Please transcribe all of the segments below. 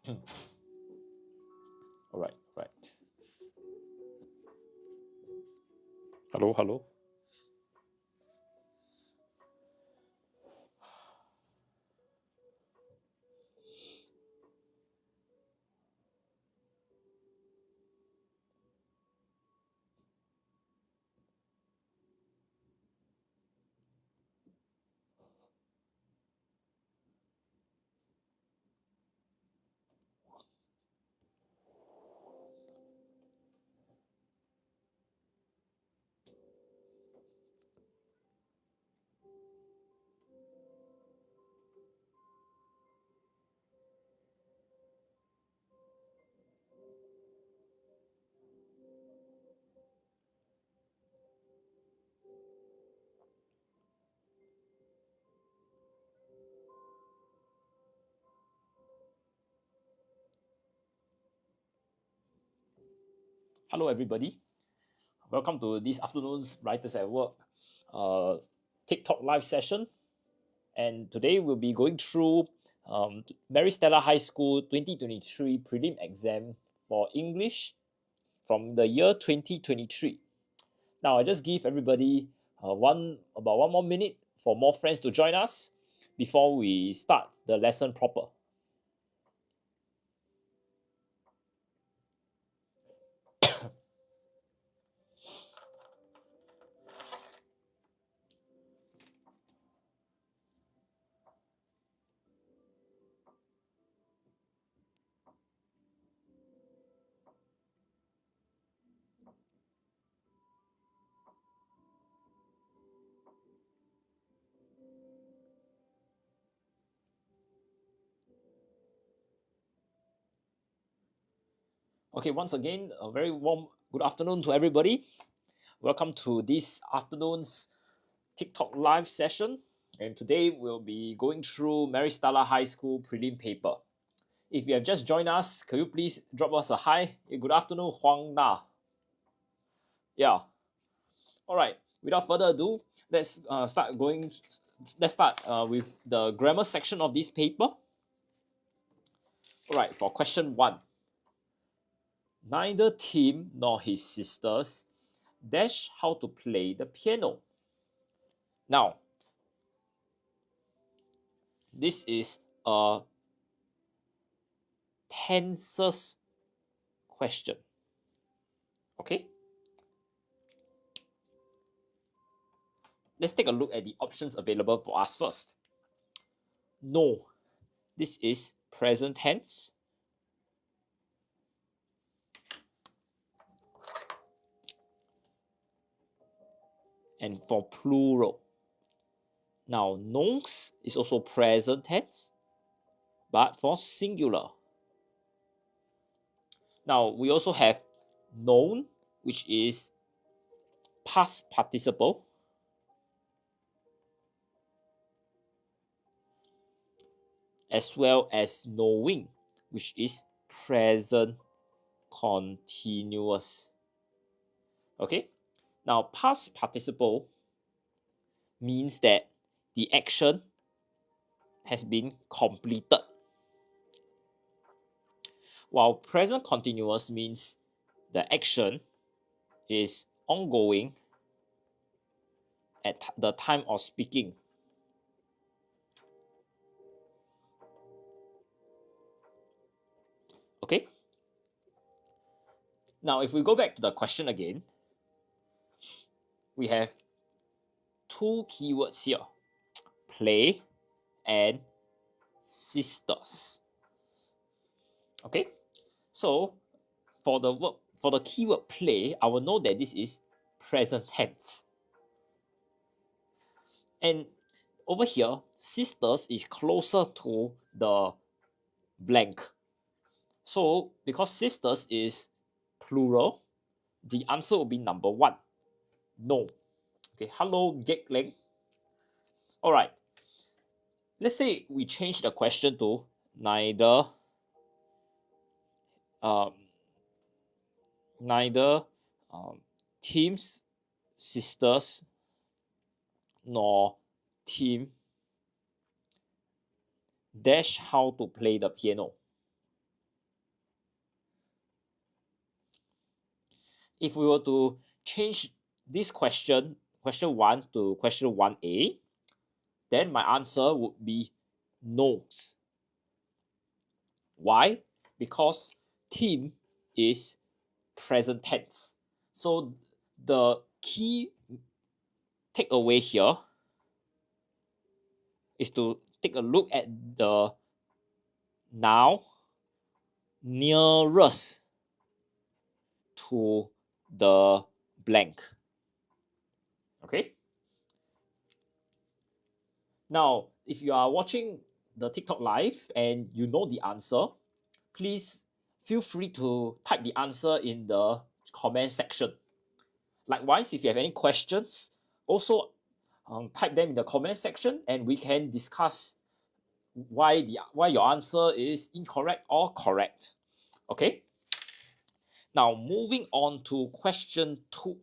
All right. Hello. Hello, everybody. Welcome to this afternoon's Writers at Work TikTok live session. And today we'll be going through Maris Stella High School 2023 Prelim exam for English from the year 2023. Now, I just give everybody about one more minute for more friends to join us before we start the lesson proper. Okay, once again, a very warm good afternoon to everybody. Welcome to this afternoon's TikTok live session. And today we'll be going through Maris Stella High School prelim paper. If you have just joined us, could you please drop us a hi? Good afternoon, Huang Na. Yeah. All right. Without further ado, let's start with the grammar section of this paper. All right. For question 1. Neither Tim nor his sisters dash how to play the piano. Now, this is a tenses question. Okay? Let's take a look at the options available for us first. No, this is present tense. And for plural. Now, knows is also present tense, but for singular. Now, we also have known, which is past participle. As well as knowing, which is present continuous. Okay? Now, past participle means that the action has been completed, while present continuous means the action is ongoing at the time of speaking. Okay? Now, if we go back to the question again, we have two keywords here, play and sisters. Okay? So, for the keyword play, I will know that this is present tense. And over here, sisters is closer to the blank. So, because sisters is plural, the answer will be number 1. No. Okay, hello, Gek Leng. Alright. Let's say we change the question to neither Tim's sisters nor Tim dash how to play the piano. if we were to change this question 1 to question 1A, then my answer would be knows. Why? Because team is present tense. So the key takeaway here is to take a look at the noun nearest to the blank. Okay. Now, if you are watching the TikTok live and you know the answer, please feel free to type the answer in the comment section. Likewise, if you have any questions, also type them in the comment section and we can discuss why your answer is incorrect or correct. Okay. Now, moving on to question 2.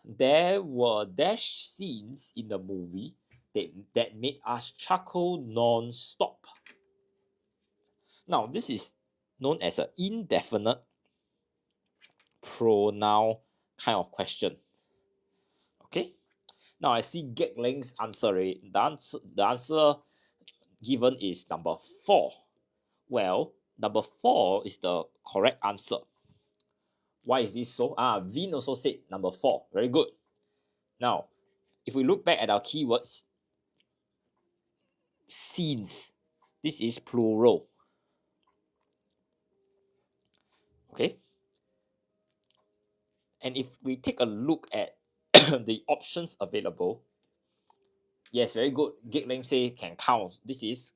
There were dash scenes in the movie that made us chuckle non-stop. Now, this is known as an indefinite pronoun kind of question. Okay. Now I see 𝐑𝐊𝗧𝐵's answer. Right? The answer given is number 4. Well, number 4 is the correct answer. Why is this so? Vin also said number 4. Very good. Now, if we look back at our keywords, scenes, this is plural. Okay. And if we take a look at the options available, yes, very good. 𝐑𝐊𝗧𝐵 say can count. This is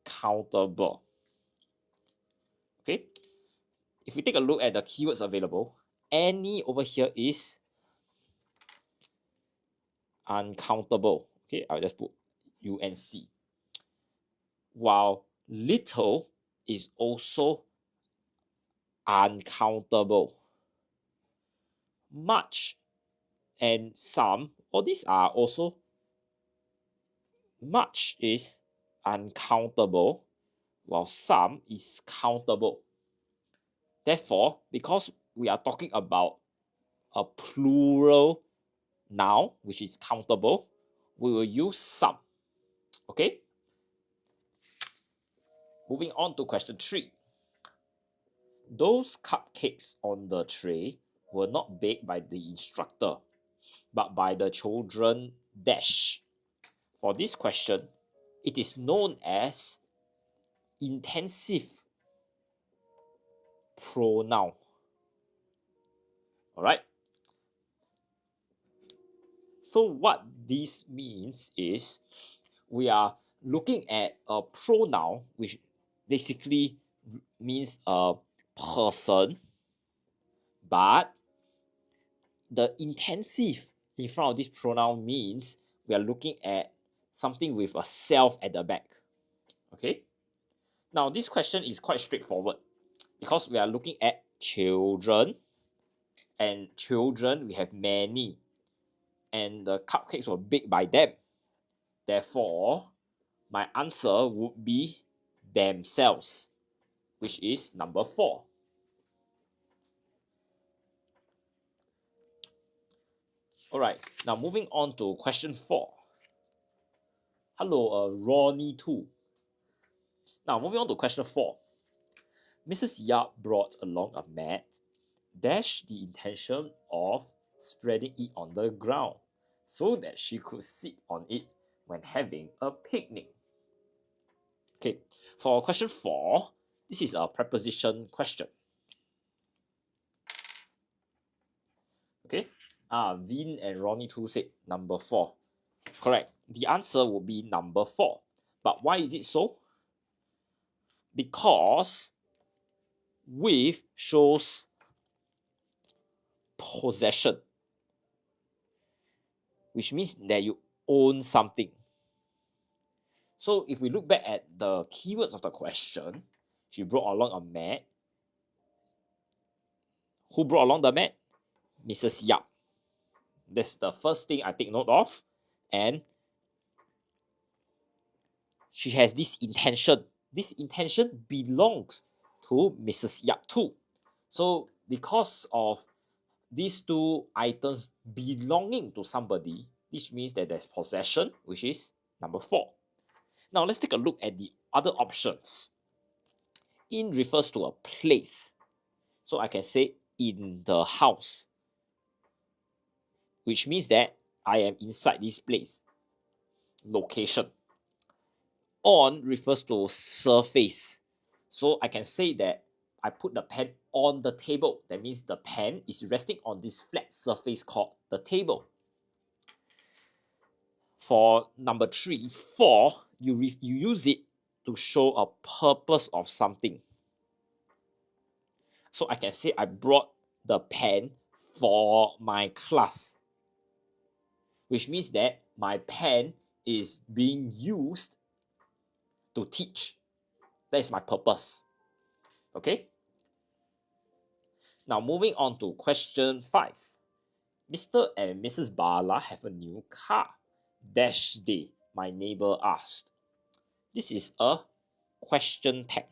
countable. Okay. If we take a look at the keywords available, any over here is uncountable. Okay, I'll just put UNC. While little is also uncountable. Much and some, all these are also, much is uncountable, while some is countable. Therefore, because we are talking about a plural noun, which is countable, we will use some. Okay? Moving on to question 3. Those cupcakes on the tray were not baked by the instructor, but by the children dash. For this question, it is known as intensive pronoun. Alright? So what this means is we are looking at a pronoun which basically means a person, but the intensive in front of this pronoun means we are looking at something with a self at the back. Okay? Now this question is quite straightforward because we are looking at children, and children we have many, and the cupcakes were baked by them. Therefore, my answer would be themselves, which is number 4. Alright, now moving on to question 4. Hello, Ronnie 2. Now moving on to question 4. Mrs. Yap brought along a mat, dash the intention of spreading it on the ground so that she could sit on it when having a picnic. Okay, for question 4, this is a preposition question. Okay, Vin and Ronnie 2 said number 4. Correct. The answer will be number 4. But why is it so? Because with shows possession, which means that you own something. So if we look back at the keywords of the question, she brought along a mat. Who brought along the mat? Mrs. Yap. That's the first thing I take note of. And she has this intention. This intention belongs to Mrs. Yap too. So because of these two items belonging to somebody, this means that there's possession, which is number 4. Now let's take a look at the other options. In refers to a place. So I can say in the house, which means that I am inside this place. Location. On refers to surface. So I can say that I put the pen on the table. That means the pen is resting on this flat surface called the table. For number 3, 4, you use it to show a purpose of something. So I can say I brought the pen for my class, which means that my pen is being used to teach. That is my purpose. Okay? Now moving on to question 5. Mr. and Mrs. Bala have a new car. Dash day, my neighbor asked. This is a question tag.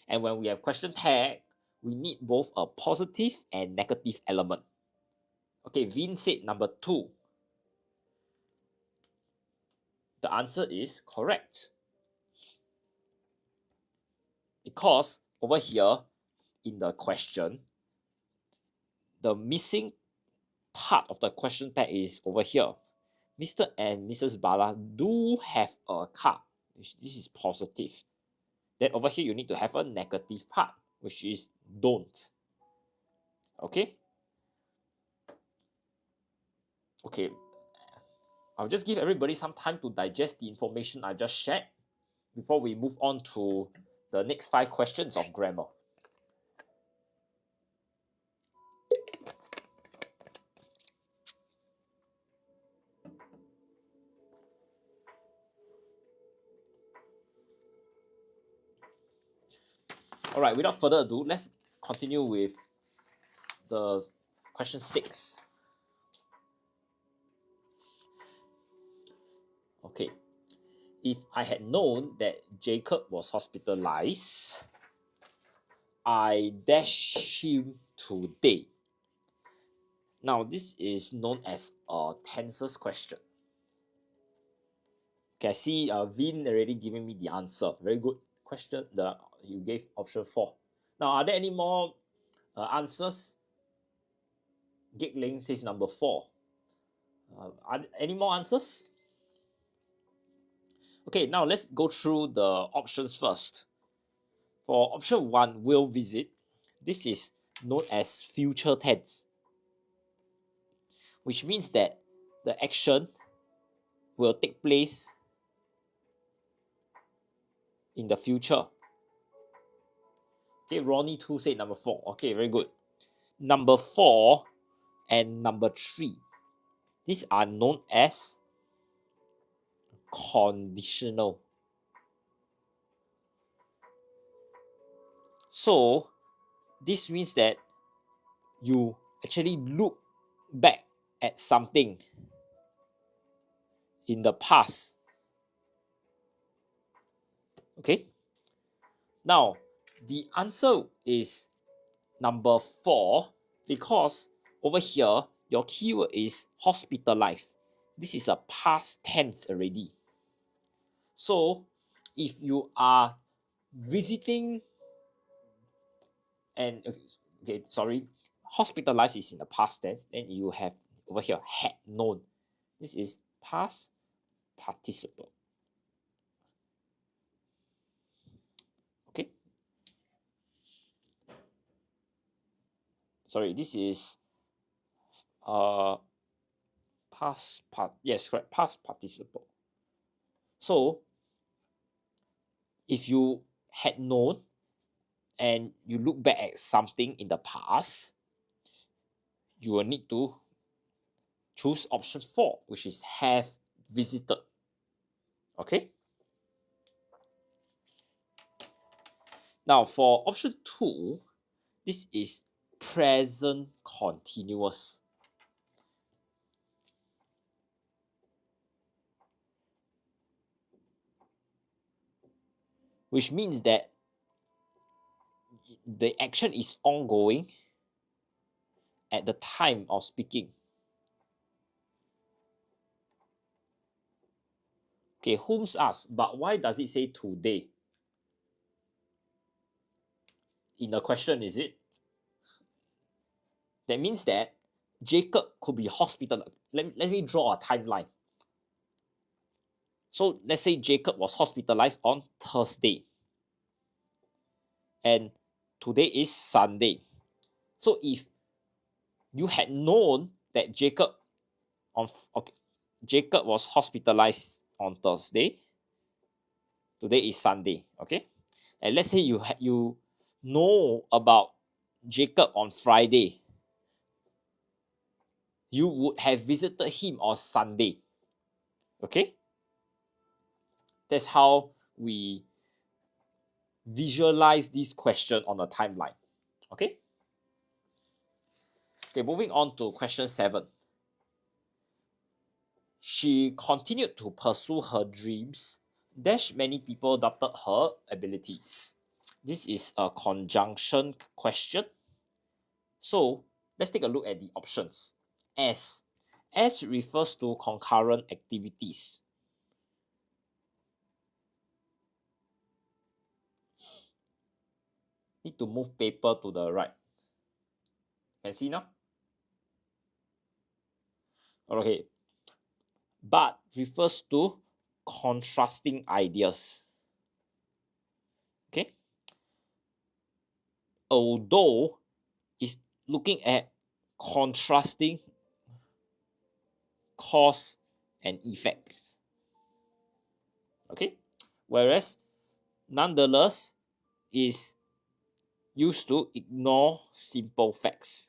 And when we have question tag, we need both a positive and negative element. Okay, Vin said number 2. The answer is correct. Because over here in the question, the missing part of the question tag is over here. Mr. and Mrs. Bala do have a car. This is positive. Then over here you need to have a negative part, which is don't. Okay? Okay. I'll just give everybody some time to digest the information I just shared before we move on to the next 5 questions of grammar. Alright, without further ado, let's continue with the question 6. Okay. If I had known that Jacob was hospitalized, I dash him today. Now, this is known as a tenses question. Okay, I see Vin already giving me the answer. Very good question. You gave option 4. Now, are there any more answers? Giggling says number 4. Are there any more answers? Okay, now let's go through the options first. For option 1, will visit, this is known as future tense, which means that the action will take place in the future. Okay, Ronnie too said number 4. Okay, very good. Number 4 and number 3, these are known as conditional. So this means that you actually look back at something in the past. Okay? Now, the answer is number 4 because over here, your keyword is hospitalized. This is a past tense already. So, if you are visiting and hospitalized is in the past tense, then you have over here had known. This is past participle. Okay. Sorry, this is past participle. So if you had known and you look back at something in the past, you will need to choose option 4, which is have visited. Okay. Now for option 2, this is present continuous. Which means that the action is ongoing at the time of speaking. Okay, whom's asked, but why does it say today? In the question, is it? That means that Jacob could be hospitalized. Let me draw a timeline. So let's say Jacob was hospitalized on Thursday. And today is Sunday. So if you had known that Jacob was hospitalized on Thursday, today is Sunday, okay? And let's say you know about Jacob on Friday, you would have visited him on Sunday, okay? That's how we visualize this question on a timeline, okay? Okay, moving on to question 7. She continued to pursue her dreams. Dash many people doubted her abilities. This is a conjunction question. So let's take a look at the options. S refers to concurrent activities. Need to move paper to the right. Can see now? Okay. But refers to contrasting ideas. Okay. Although is looking at contrasting cause and effects. Okay. Whereas nonetheless is used to ignore simple facts.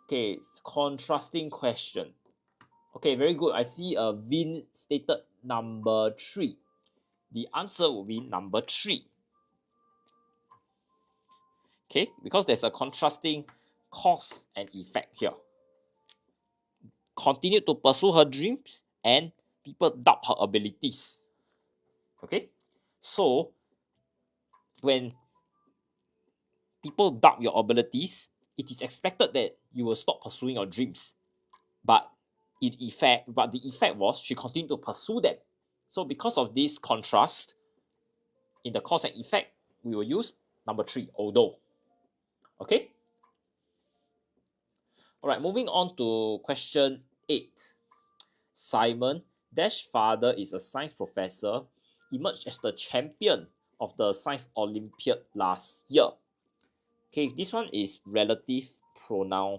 Okay, contrasting question. Okay, very good. I see Vin stated number 3. The answer will be number 3. Okay, because there's a contrasting cause and effect here. Continued to pursue her dreams and people doubt her abilities. Okay, so when people doubt your abilities, it is expected that you will stop pursuing your dreams. But the effect was she continued to pursue them. So because of this contrast in the cause and effect, we will use number 3, although. Okay. All right, moving on to question 8. Simon Dash's father is a science professor, emerged as the champion of the science Olympiad last year. Okay, this one is relative pronoun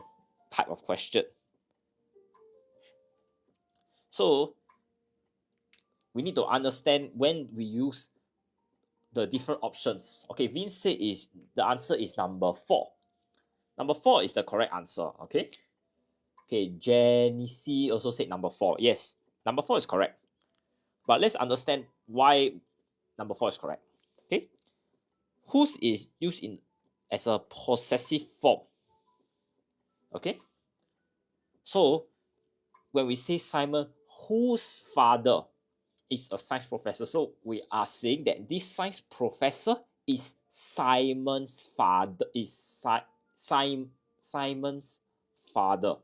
type of question. So we need to understand when we use the different options. Okay, Vince said the answer is number 4. Number 4 is the correct answer. Okay. Okay, Janice also said number 4. Yes, number 4 is correct. But let's understand why number 4 is correct. Okay. Whose is used as a possessive form. Okay. So when we say Simon, whose father is a science professor, so we are saying that this science professor is Simon's father. Simon's father.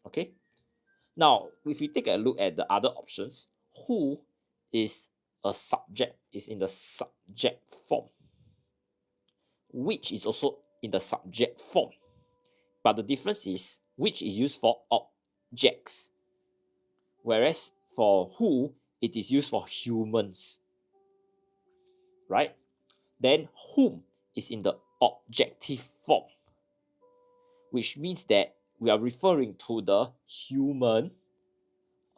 Okay. Now, if we take a look at the other options, who is a subject, is in the subject form. Which is also in the subject form. But the difference is which is used for objects, whereas for who, it is used for humans. Right? Then whom is in the objective form, which means that we are referring to the human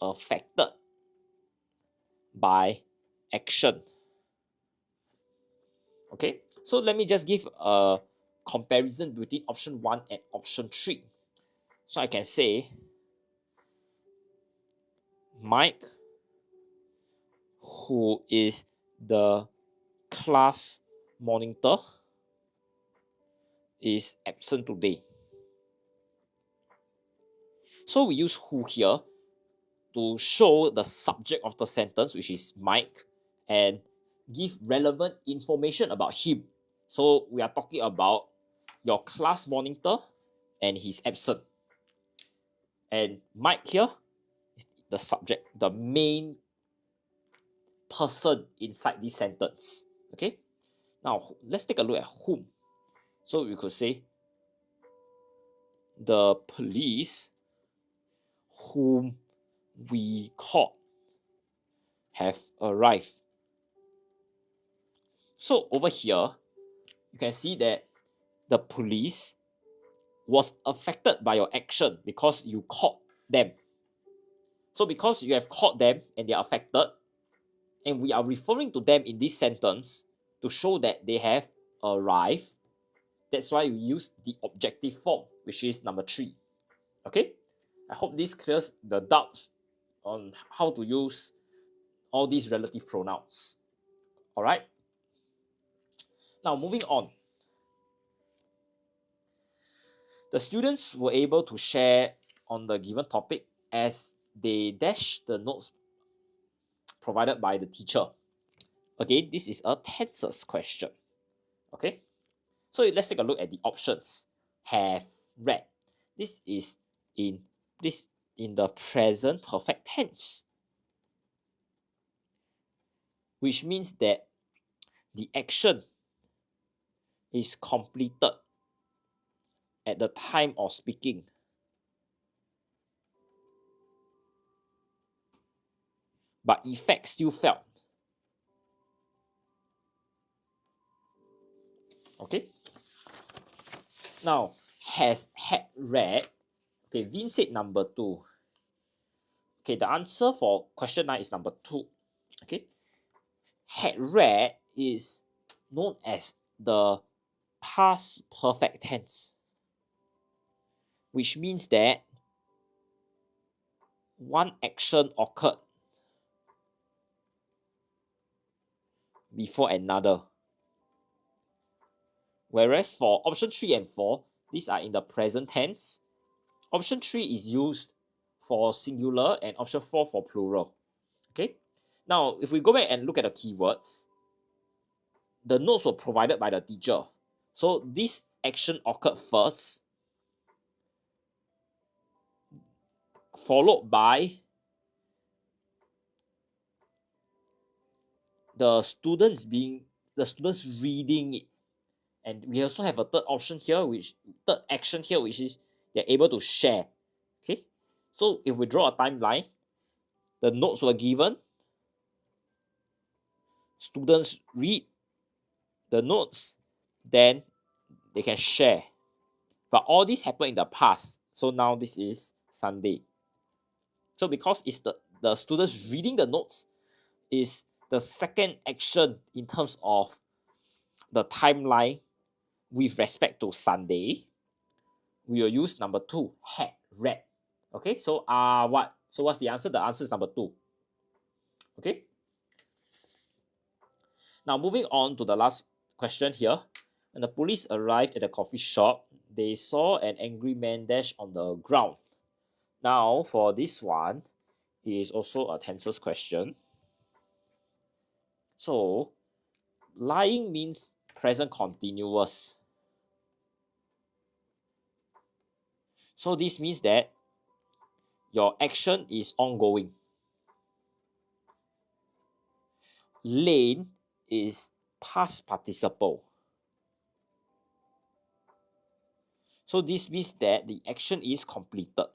affected by action. Okay, so let me just give a comparison between option 1 and option 3. So I can say Mike, who is the class monitor, is absent today. So we use who here to show the subject of the sentence, which is Mike, and give relevant information about him. So we are talking about your class monitor and he's absent. And Mike here is the subject, the main person inside this sentence. Okay, now let's take a look at whom. So we could say the police whom we caught have arrived. So over here, you can see that the police was affected by your action because you caught them. So because you have caught them and they are affected, and we are referring to them in this sentence to show that they have arrived, that's why we use the objective form, which is number 3. Okay, I hope this clears the doubts on how to use all these relative pronouns. All right, now moving on. The students were able to share on the given topic as they dash the notes provided by the teacher. Again, this is a tenses question. Okay, so let's take a look at the options. Have read. This is in the present perfect tense, which means that the action is completed at the time of speaking. But effect still felt. Okay. Now, had read. Okay, Vin said number 2. Okay, the answer for question 9 is number 2. Okay. Had read is known as the past perfect tense, which means that one action occurred before another. Whereas for option 3 and 4, these are in the present tense. Option 3 is used for singular and option 4 for plural. Okay. Now, if we go back and look at the keywords, the notes were provided by the teacher. So this action occurred first, followed by the students reading it. And we also have a third action here, which is they're able to share. Okay, so if we draw a timeline, the notes were given, students read the notes, then they can share. But all this happened in the past, so now this is Sunday. So because it's the students reading the notes is the second action in terms of the timeline with respect to Sunday, we will use number 2, had read. Okay, so what? So what's the answer? The answer is number 2. Okay. Now moving on to the last question here. When the police arrived at the coffee shop, they saw an angry man dash on the ground. Now for this one, it is also a tenses question. So lying means present continuous. So this means that your action is ongoing. Lane is past participle. So this means that the action is completed.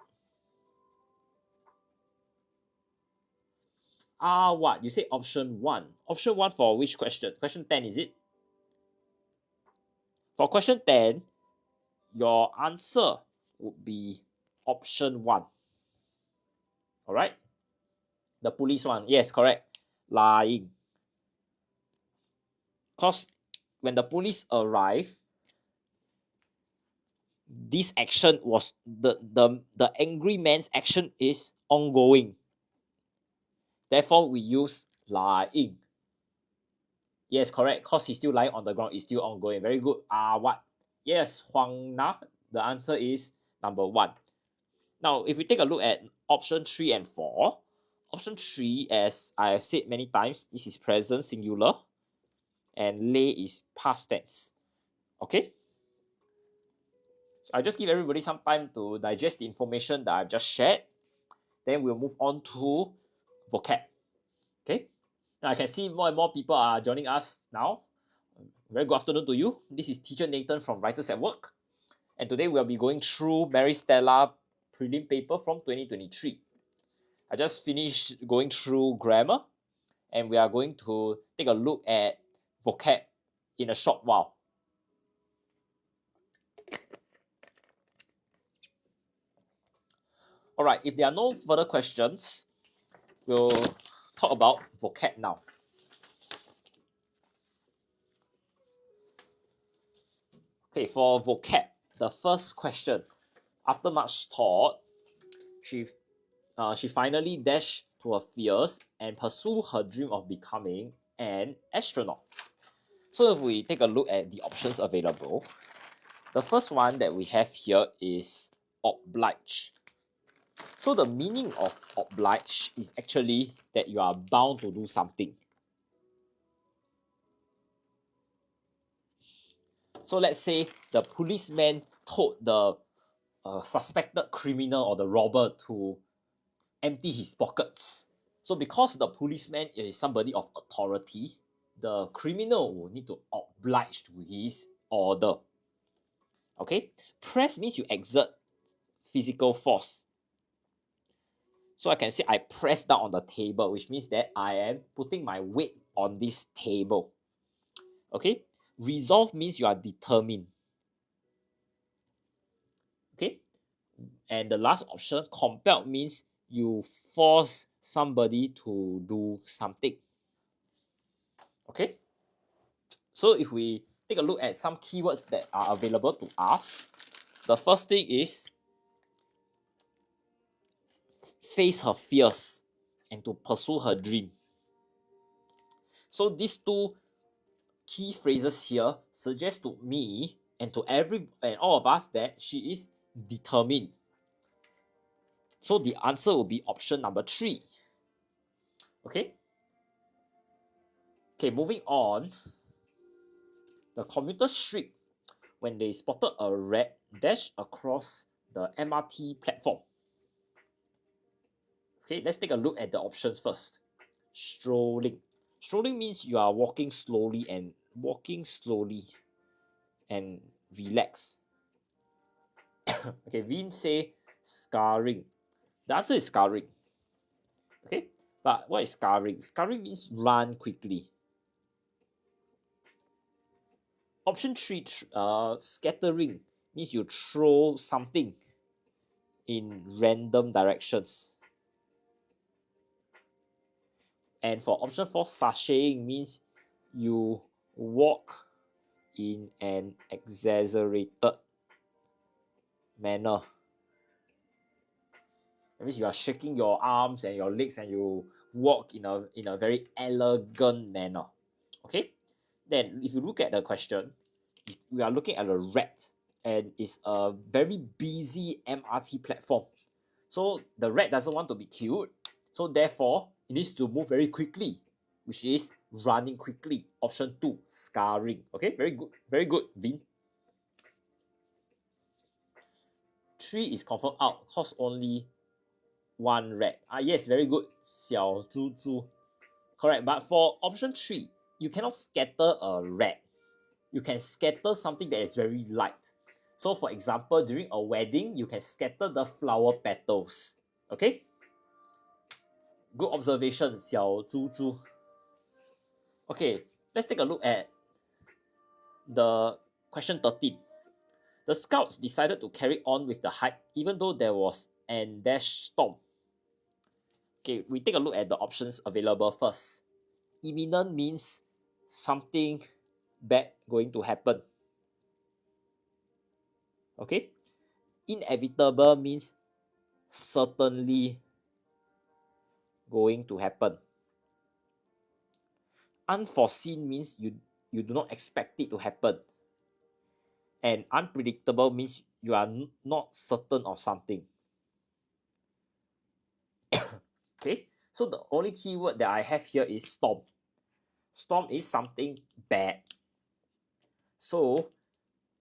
What? You say option 1. Option 1 for which question? Question 10, is it? For question 10, your answer would be option 1. Alright? The police one. Yes, correct. Lying. Because when the police arrive, this action was the angry man's action is ongoing. Therefore, we use lying. Yes, correct. Because he's still lying on the ground, it's still ongoing. Very good. What? Yes, Huang Na. The answer is number 1. Now, if we take a look at option 3 and 4, option 3, as I have said many times, this is present singular, and 𝗓 is past tense. Okay? So I just give everybody some time to digest the information that I've just shared. Then we'll move on to vocab. Okay? Now I can see more and more people are joining us now. Very good afternoon to you. This is teacher Nathan from Writers at Work. And today we'll be going through Maris Stella Prelim paper from 2023. I just finished going through grammar, and we are going to take a look at vocab in a short while. Alright, if there are no further questions, we'll talk about vocab now. Okay, for vocab, the first question, after much thought, she finally dashed to her fears and pursued her dream of becoming an astronaut. So if we take a look at the options available, the first one that we have here is oblige. So the meaning of oblige is actually that you are bound to do something. So let's say the policeman told the suspected criminal or the robber to empty his pockets. So because the policeman is somebody of authority, the criminal will need to oblige to his order. Okay, press means you exert physical force. So I can say I press down on the table, which means that I am putting my weight on this table. Okay, resolve means you are determined. Okay, and the last option, compelled, means you force somebody to do something. Okay, so if we take a look at some keywords that are available to us, the first thing is face her fears and to pursue her dream. So these two key phrases here suggest to me and to all of us that she is determined. So the answer will be option number 3. Okay, moving on. The commuter shrieked when they spotted a rat dash across the MRT platform. Okay, let's take a look at the options first. Strolling. Strolling means you are walking slowly and relax. Okay, Vin say scarring. The answer is scarring. Okay, but what is scarring? Scarring means run quickly. Option 3, scattering, means you throw something in random directions. And for option 4, sashaying, means you walk in an exaggerated manner. That means you are shaking your arms and your legs and you walk in a very elegant manner. Okay? Then if you look at the question, we are looking at a rat, and it's a very busy MRT platform. So the rat doesn't want to be killed, so therefore it needs to move very quickly, which is running quickly. Option 2, scarring. Okay, very good, Vin. 3 is confirmed out, cause only one rat. Yes, very good, 𝗖𝗎𝗎𝗧. Correct, but for option 3, you cannot scatter a rat. You can scatter something that is very light. So for example, during a wedding, you can scatter the flower petals. Okay? Good observation, 𝗖𝗎𝗎𝗎. Okay, let's take a look at the question 13. The scouts decided to carry on with the hike even though there was an dash storm. Okay, we take a look at the options available first. Imminent means something bad going to happen. Okay, inevitable means certainly going to happen. Unforeseen means you do not expect it to happen. And unpredictable means you are not certain of something. Okay, So the only keyword that I have here is storm. Storm is something bad. So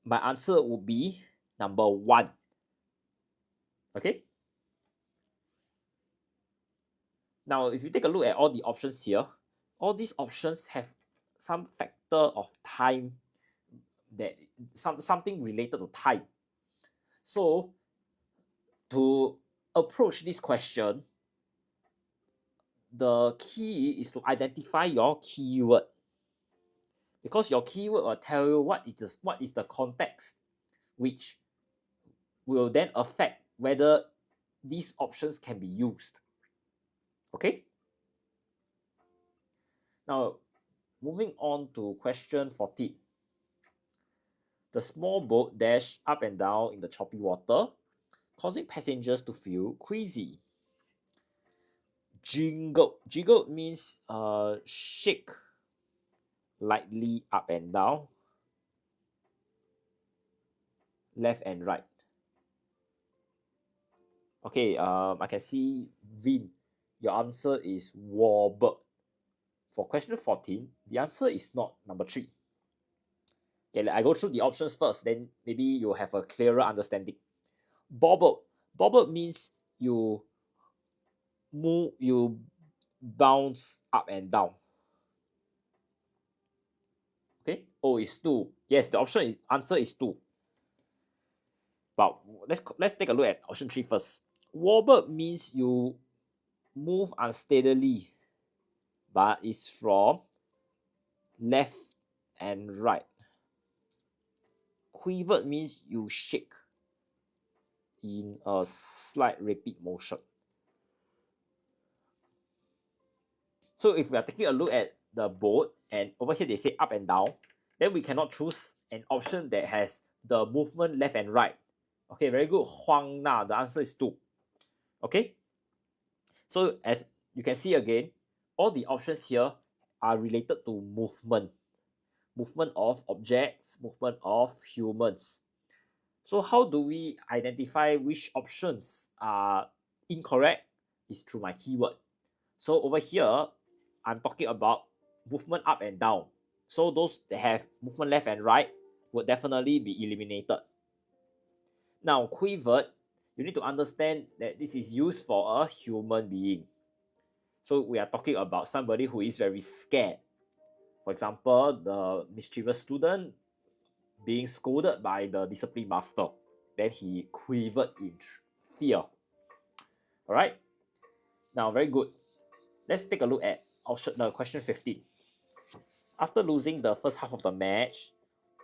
my answer would be number 1. Okay. Now, if you take a look at all the options here, all these options have some factor of time, that something related to time. So to approach this question, the key is to identify your keyword, because your keyword will tell you what is the context, which will then affect whether these options can be used. Okay. Now, moving on to question 14. The small boat dashed up and down in the choppy water, causing passengers to feel queasy. Jiggle. Jiggle means shake lightly up and down, left and right. Okay, I can see Vin, your answer is wobble. For question 14, the answer is not number 3. Okay, I go through the options first, then maybe you'll have a clearer understanding. Bobble. Bobble means you move, you bounce up and down. Okay, O is 2. Yes, the answer is 2. But let's take a look at option 3 first. Wobble means you move unsteadily, but it's from left and right. Quivered means you shake in a slight repeat motion. So if we are taking a look at the boat, and over here they say up and down, then we cannot choose an option that has the movement left and right. Okay, very good. Huang Na, the answer is 2. Okay. So as you can see again, all the options here are related to movement. Movement of objects, movement of humans. So how do we identify which options are incorrect? Is through my keyword. So over here, I'm talking about movement up and down. So those that have movement left and right would definitely be eliminated. Now, quivered, you need to understand that this is used for a human being. So we are talking about somebody who is very scared. For example, the mischievous student being scolded by the discipline master. Then he quivered in fear. Alright? Now, very good. Let's take a look at the question 15. After losing the first half of the match,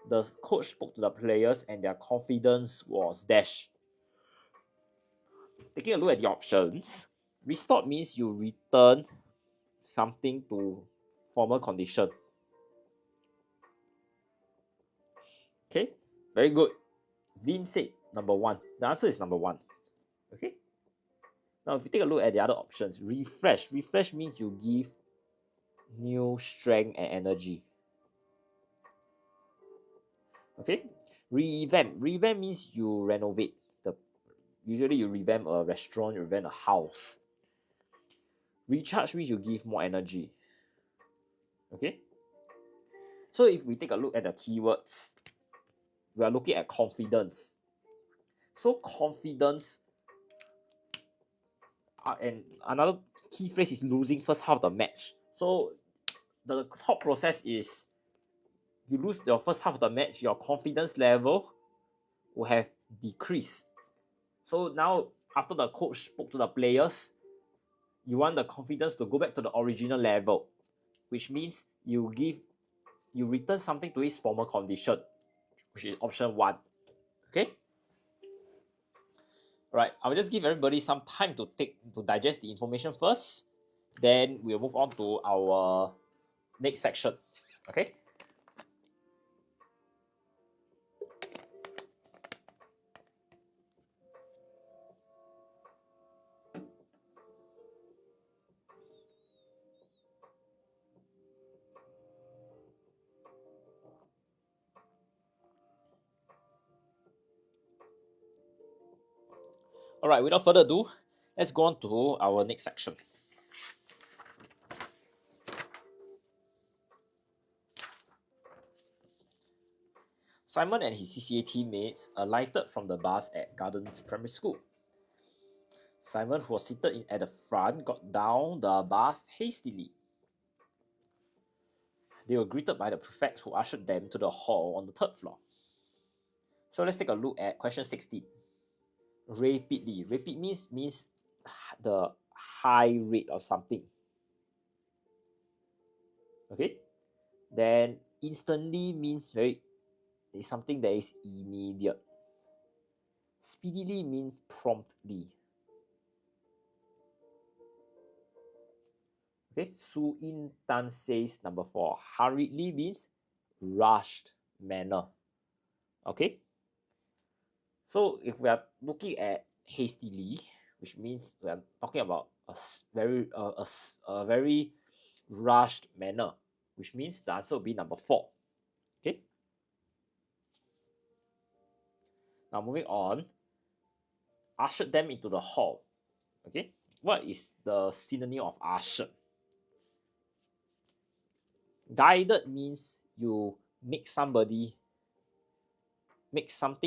the coach spoke to the players and their confidence was dashed. Taking a look at the options, restore means you return something to former condition. Okay, very good. Vin said number 1. The answer is number 1. Okay. Now, if you take a look at the other options, refresh. Refresh means you give new strength and energy. Okay. Revamp. Revamp means you renovate. Usually you revamp a restaurant, you revamp a house. Recharge means you give more energy. Okay. So if we take a look at the keywords, we are looking at confidence. So confidence, and another key phrase is losing first half of the match. So the thought process is, you lose your first half of the match, your confidence level will have decreased. So now, after the coach spoke to the players, you want the confidence to go back to the original level, which means you return something to its former condition, which is option 1. Okay. Right, I will just give everybody some time to digest the information first. Then we'll move on to our next section. Okay. Alright, without further ado, let's go on to our next section. Simon and his CCA teammates alighted from the bus at Gardens Primary School. Simon, who was seated at the front, got down the bus hastily. They were greeted by the prefects who ushered them to the hall on the 3rd floor. So let's take a look at question 16. Rapidly. Rapid means the high rate of something. Okay? Then instantly means it's something that is immediate. Speedily means promptly. Okay, 𝗖𝗢𝗡𝗖𝗧 number 4. Hurriedly means rushed manner. Okay, so if we are looking at hastily, which means we are talking about a very rushed manner, which means the answer will be number 4. Okay, now moving on, ushered them into the hall. Okay, what is the synonym of ushered? Guided means you make something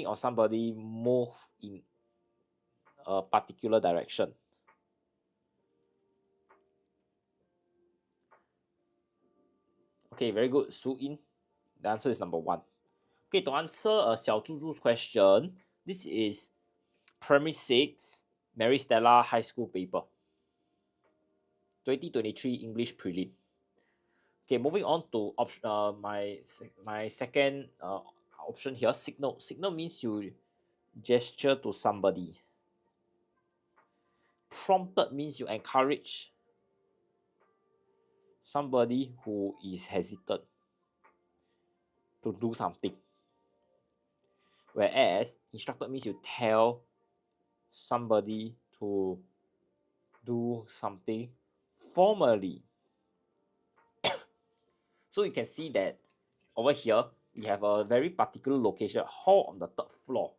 or somebody move in a particular direction. Okay, very good. 𝗖𝗢𝗡. The answer is number 1. Okay, to answer 𝗖𝗎𝗪𝗡's question, this is Primary 6, Maris Stella High School paper. 2023 English Prelim. Okay, moving on to my second option here, signal. Signal means you gesture to somebody. Prompted means you encourage somebody who is hesitant to do something. Whereas instructed means you tell somebody to do something formally. So you can see that over here we have a very particular location, hall on the 3rd floor.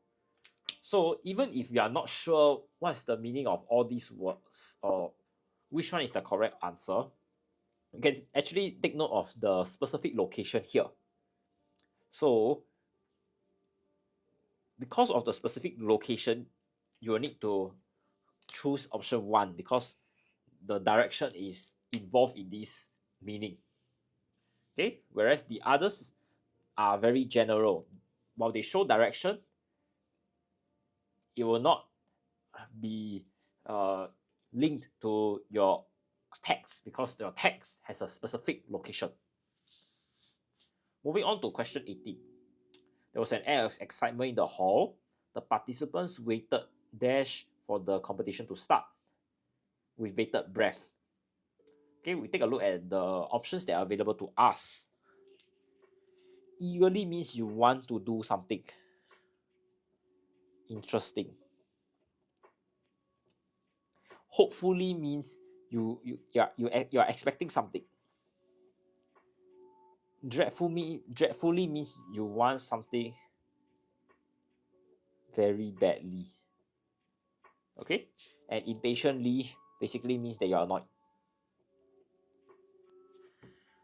So even if you are not sure what's the meaning of all these words or which one is the correct answer, you can actually take note of the specific location here. So because of the specific location, you will need to choose option 1 because the direction is involved in this meaning. Okay, whereas the others are very general. While they show direction, it will not be linked to your text because your text has a specific location. Moving on to question 18. There was an air of excitement in the hall. The participants waited for the competition to start with bated breath. Okay, we take a look at the options that are available to us. Eagerly means you want to do something interesting. Hopefully means you're expecting something. Dreadfully means you want something very badly. Okay, and impatiently basically means that you're annoyed.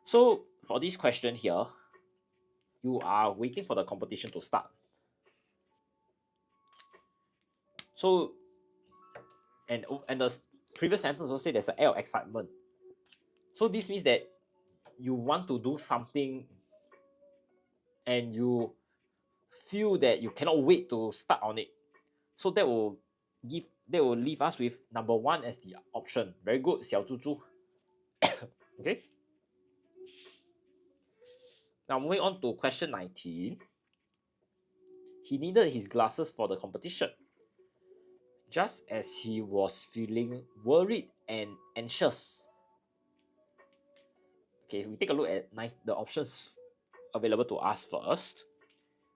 So for this question here, you are waiting for the competition to start. So and the previous sentence also said there's an air of excitement. So this means that you want to do something and you feel that you cannot wait to start on it. So that will leave us with number 1 as the option. Very good, 𝗖𝗎𝗪. Okay. Now moving on to question 19. He needed his glasses for the competition. Just as he was feeling worried and anxious. Okay, we take a look at the options available to us first.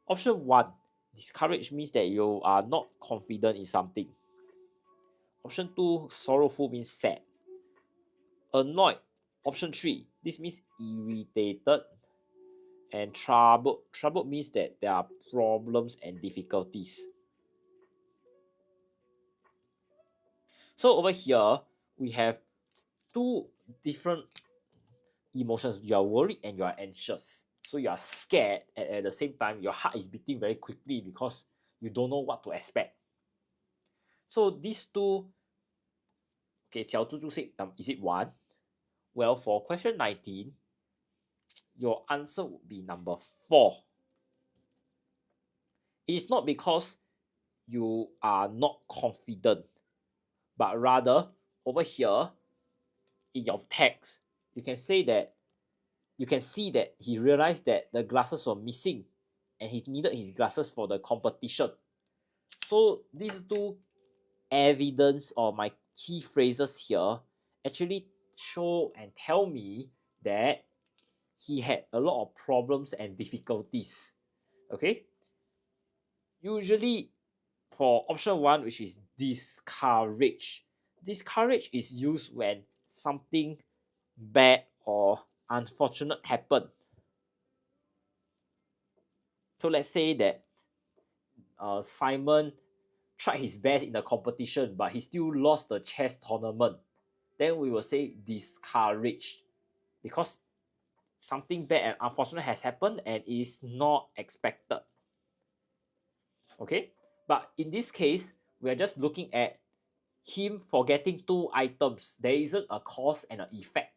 Option 1, discouraged means that you are not confident in something. Option 2, sorrowful means sad. Annoyed, option 3, this means irritated. And troubled means that there are problems and difficulties. So over here, we have 2 different emotions. You are worried and you are anxious. So you are scared, and at the same time, your heart is beating very quickly because you don't know what to expect. So these two, okay, 小猪猪 said, is it 1? Well, for question 19, your answer would be number 4. It's not because you are not confident, but rather over here in your text, you can see that he realized that the glasses were missing and he needed his glasses for the competition. So these two evidence or my key phrases here actually show and tell me that he had a lot of problems and difficulties. Okay, usually for option 1, which is discourage is used when something bad or unfortunate happened. So let's say that Simon tried his best in the competition, but he still lost the chess tournament. Then we will say discouraged, because something bad and unfortunate has happened and is not expected. Okay, but in this case, we are just looking at him forgetting 2 items. There isn't a cause and an effect.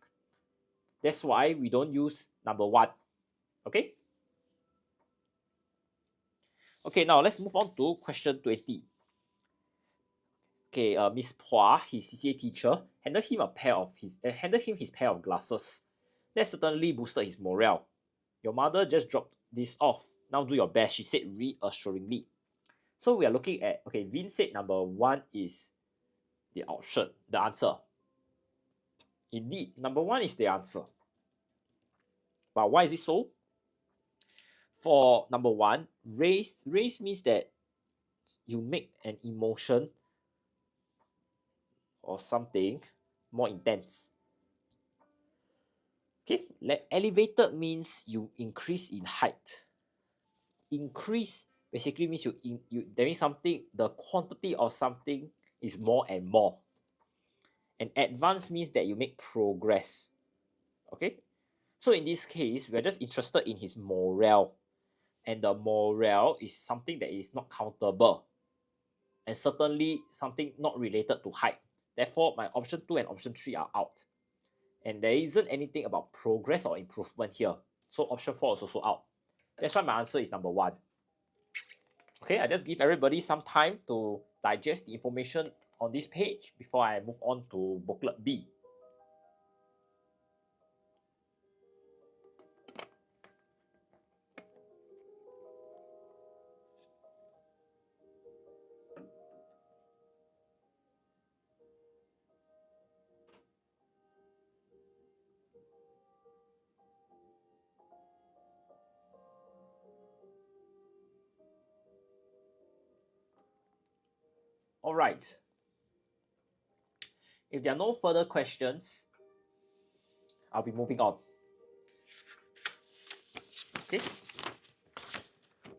That's why we don't use number 1. Okay. Okay, now let's move on to question 20. Okay, Miss Phua, his CCA teacher, handed him his pair of glasses. That certainly boosted his morale. Your mother just dropped this off. Now do your best, she said reassuringly. So we are looking at, okay, Vin said number 1 is the option, the answer. Indeed, number 1 is the answer. But why is it so? For number 1, raise means that you make an emotion or something more intense. Okay, elevated means you increase in height. Increase basically means that means something, the quantity of something is more and more. And advance means that you make progress. Okay, so in this case, we are just interested in his morale, and the morale is something that is not countable, and certainly something not related to height. Therefore, my option 2 and option 3 are out. And there isn't anything about progress or improvement here. So option 4 is also out. That's why my answer is number 1. Okay, I just give everybody some time to digest the information on this page before I move on to booklet B. All right. If there are no further questions, I'll be moving on. Okay.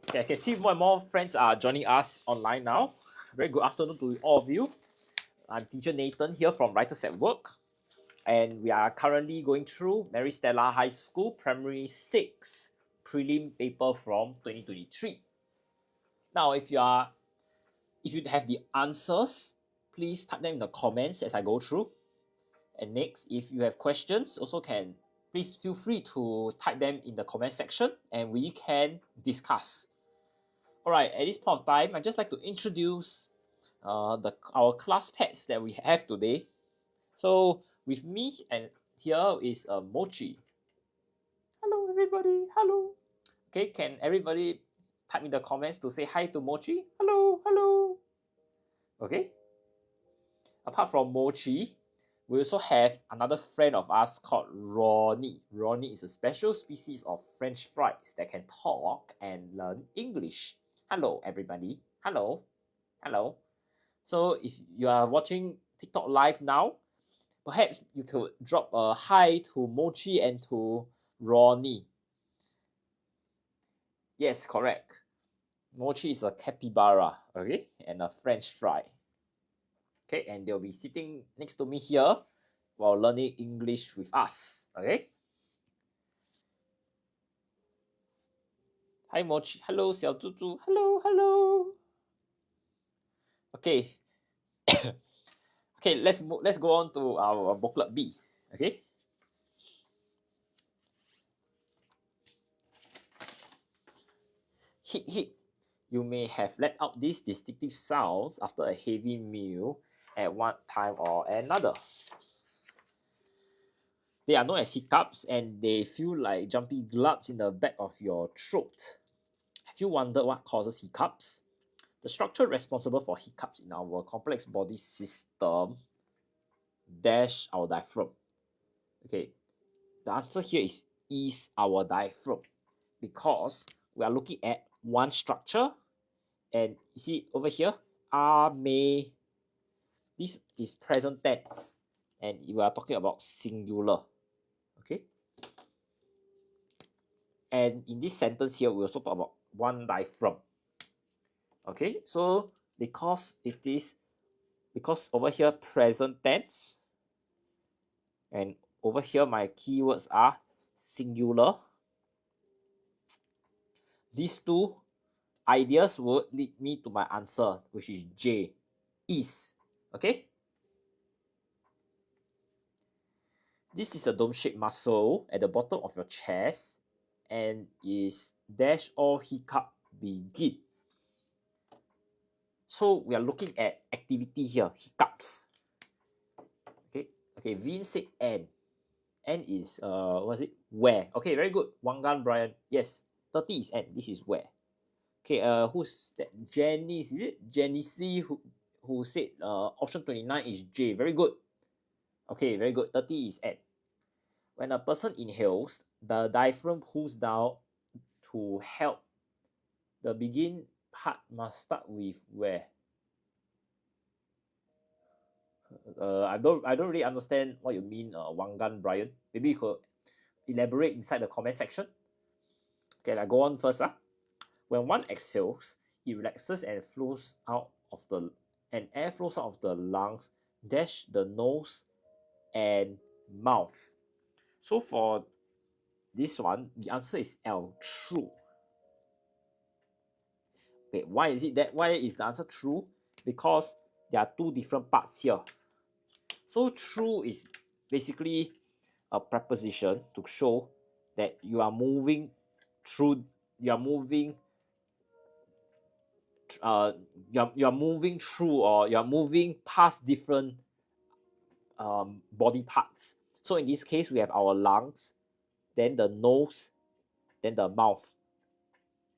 Okay, I can see more and more friends are joining us online now. Very good afternoon to all of you. I'm teacher Nathan here from Writers at Work, and we are currently going through Maris Stella High School Primary 6 Prelim paper from 2023. Now, if you have the answers, please type them in the comments as I go through. And next, if you have questions, also please feel free to type them in the comment section and we can discuss. All right, at this point of time, I'd just like to introduce our class pets that we have today. So with me and here is Mochi. Hello, everybody. Hello. Okay, can everybody type in the comments to say hi to Mochi? Hello, hello. Okay. Apart from Mochi, we also have another friend of us called Ronnie. Ronnie is a special species of French fries that can talk and learn English. Hello, everybody. Hello. Hello. So if you are watching TikTok live now, perhaps you could drop a hi to Mochi and to Ronnie. Yes, correct. Mochi is a capybara, okay, and a French fry. Okay, and they'll be sitting next to me here while learning English with us. Okay. Hi Mochi. Hello, 小猪猪. Hello, hello. Okay. Okay, let's go on to our booklet B. Okay. Hit, hit. You may have let out these distinctive sounds after a heavy meal at one time or another. They are known as hiccups and they feel like jumpy glubs in the back of your throat. Have you wondered what causes hiccups? The structure responsible for hiccups in our complex body system dash our diaphragm. Okay, the answer here is our diaphragm because we are looking at one structure, and you see over here, may. This is present tense, and we are talking about singular. Okay, and in this sentence here, we also talk about one diaphragm. Okay, so because over here present tense, and over here my keywords are singular, these two ideas would lead me to my answer, which is J, is. Okay, this is the dome-shaped muscle at the bottom of your chest and is dash or hiccup begin. So we are looking at activity here, hiccups. Okay, Vin said N. N is what is it? Where? Okay, very good. Wangan Brian. Yes, 30 is N. This is where. Okay, who's that? Jenny, is it? Jenny C who said option 29 is J. Very good. Okay, very good. 30 is N. When a person inhales, the diaphragm pulls down to help. The begin part must start with where? I don't really understand what you mean, Wangan Brian. Maybe you could elaborate inside the comment section. Okay, I go on first. When one exhales, it relaxes and flows out of the and air flows out of the lungs, dash the nose and mouth. So for this one, the answer is L, true. Okay, why is the answer true? Because there are two different parts here. So true is basically a preposition to show that you are moving through, you are moving through, or you are moving past different body parts. So in this case, we have our lungs, then the nose, then the mouth.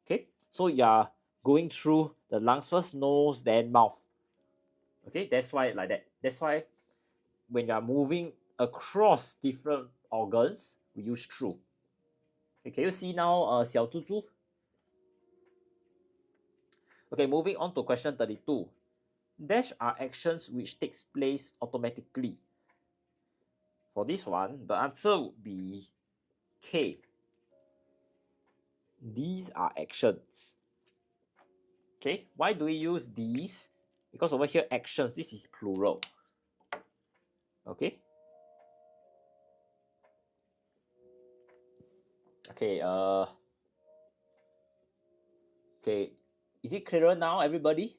Okay, so you are going through the lungs first, nose, then mouth. Okay, that's why like that. That's why when you are moving across different organs, we use through. Okay, can you see now, 小猪猪? Okay, moving on to question 32. Dash are actions which takes place automatically. For this one, the answer would be K. These are actions. Okay, why do we use these? Because over here, actions, this is plural. Okay. Okay, okay, is it clearer now, everybody?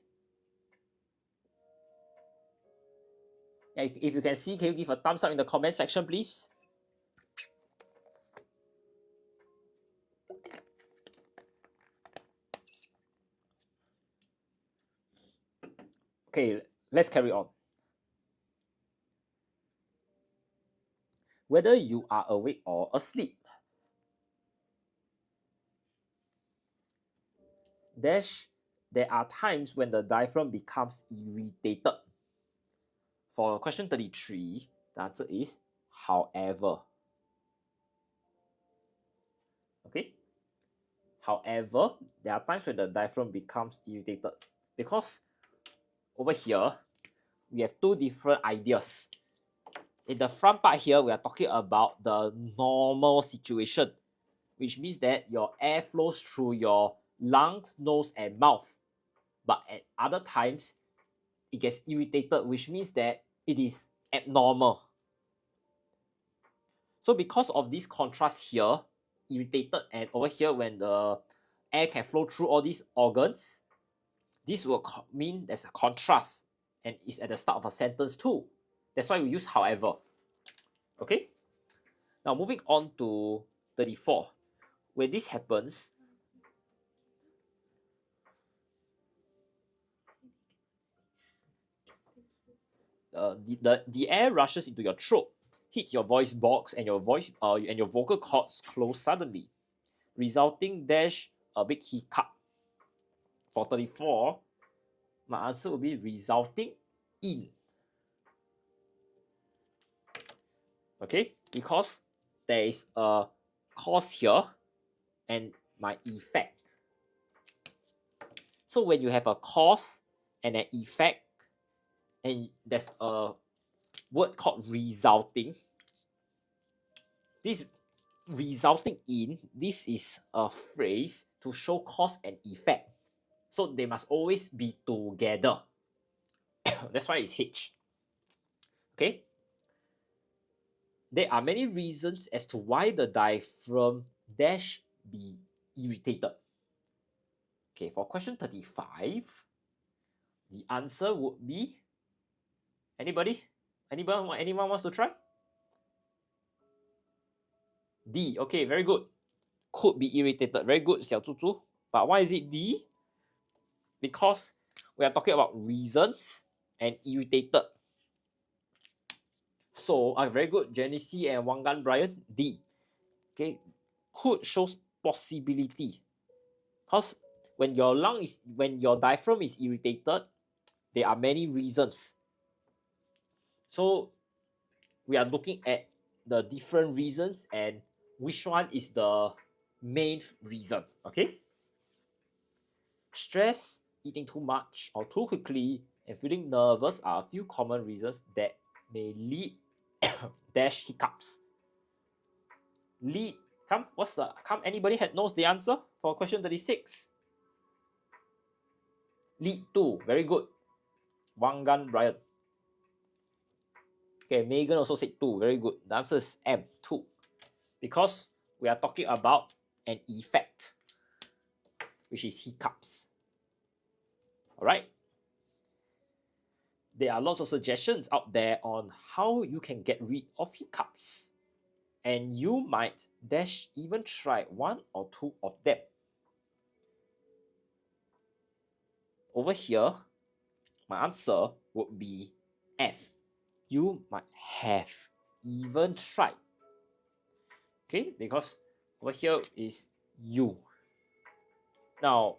Yeah, if you can see, can you give a thumbs up in the comment section, please? Okay, let's carry on. Whether you are awake or asleep. Dash, there are times when the diaphragm becomes irritated. For question 33, the answer is however. Okay? However, there are times when the diaphragm becomes irritated because over here, we have two different ideas. In the front part here, we are talking about the normal situation, which means that your air flows through your lungs, nose, and mouth. But at other times, it gets irritated, which means that it is abnormal. So because of this contrast here, irritated, and over here when the air can flow through all these organs, this will mean there's a contrast and it's at the start of a sentence too. That's why we use however. Okay? Now moving on to 34. When this happens, the air rushes into your throat, hits your voice box, and your vocal cords close suddenly, resulting dash a big hiccup. For 34, my answer will be resulting in. Okay, because there is a cause here and my effect. So when you have a cause and an effect, and there's a word called resulting, this resulting in, this is a phrase to show cause and effect. So they must always be together. That's why it's H. Okay? There are many reasons as to why the diaphragm dash be irritated. Okay, for question 35, the answer would be, anybody? Anyone wants to try? D. Okay, very good. Could be irritated. Very good, 小猪猪. But why is it D? Because we are talking about reasons and irritated. So, very good, Jenny C and Wangan Brian, D. Okay, could shows possibility. Because when your diaphragm is irritated, there are many reasons. So, we are looking at the different reasons and which one is the main reason. Okay? Stress, eating too much or too quickly, and feeling nervous are a few common reasons that may lead dash hiccups. Lead, anybody knows the answer for question 36? Lead to, very good. Wangan Brian. Okay, Megan also said 2, very good. The answer is M, 2. Because we are talking about an effect, which is hiccups. Alright? There are lots of suggestions out there on how you can get rid of hiccups. And you might dash even try 1 or 2 of them. Over here, my answer would be F. You might have even tried. Okay, because over here is you. Now,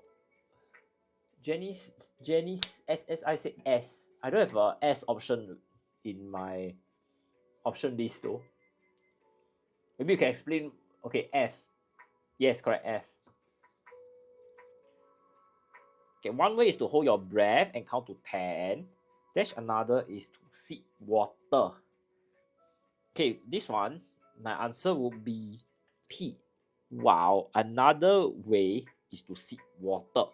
Jenny's SSI said S. I don't have a S option in my option list though. Maybe you can explain. Okay, F. Yes, correct, F. Okay, one way is to hold your breath and count to 10. Dash another is to sip water. Okay, this one, my answer would be P. While another way is to sip water.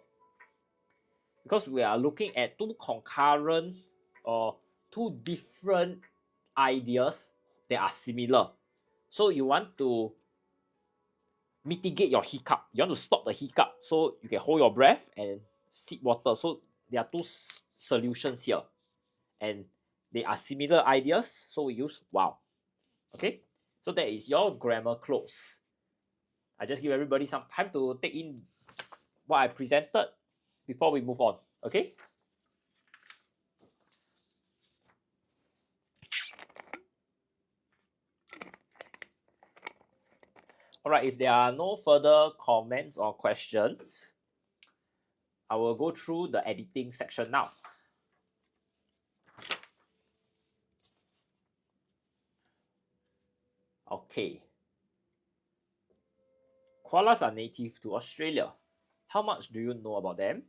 Because we are looking at two concurrent or two different ideas that are similar. So you want to mitigate your hiccup. You want to stop the hiccup. So you can hold your breath and sip water. So there are two solutions here. And they are similar ideas. So we use wow. Okay? So that is your grammar close. I just give everybody some time to take in what I presented before we move on. Okay? Alright, if there are no further comments or questions, I will go through the editing section now. Okay. Koalas are native to Australia. How much do you know about them?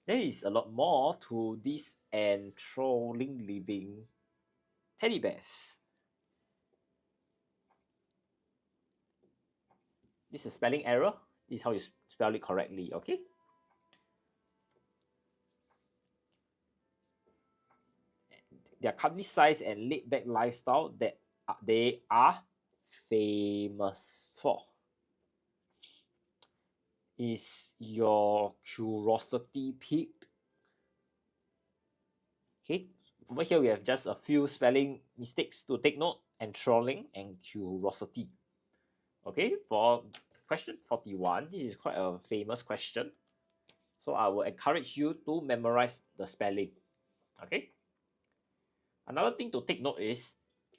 There is a lot more to these enthralling living teddy bears. This is a spelling error. This is how you spell it correctly, okay? Their cuddly size and laid-back lifestyle that they are famous for. Is your curiosity piqued? Okay, over here we have just a few spelling mistakes to take note: enthralling and curiosity. Okay, for question 41, this is quite a famous question, so I will encourage you to memorize the spelling. Okay, another thing to take note is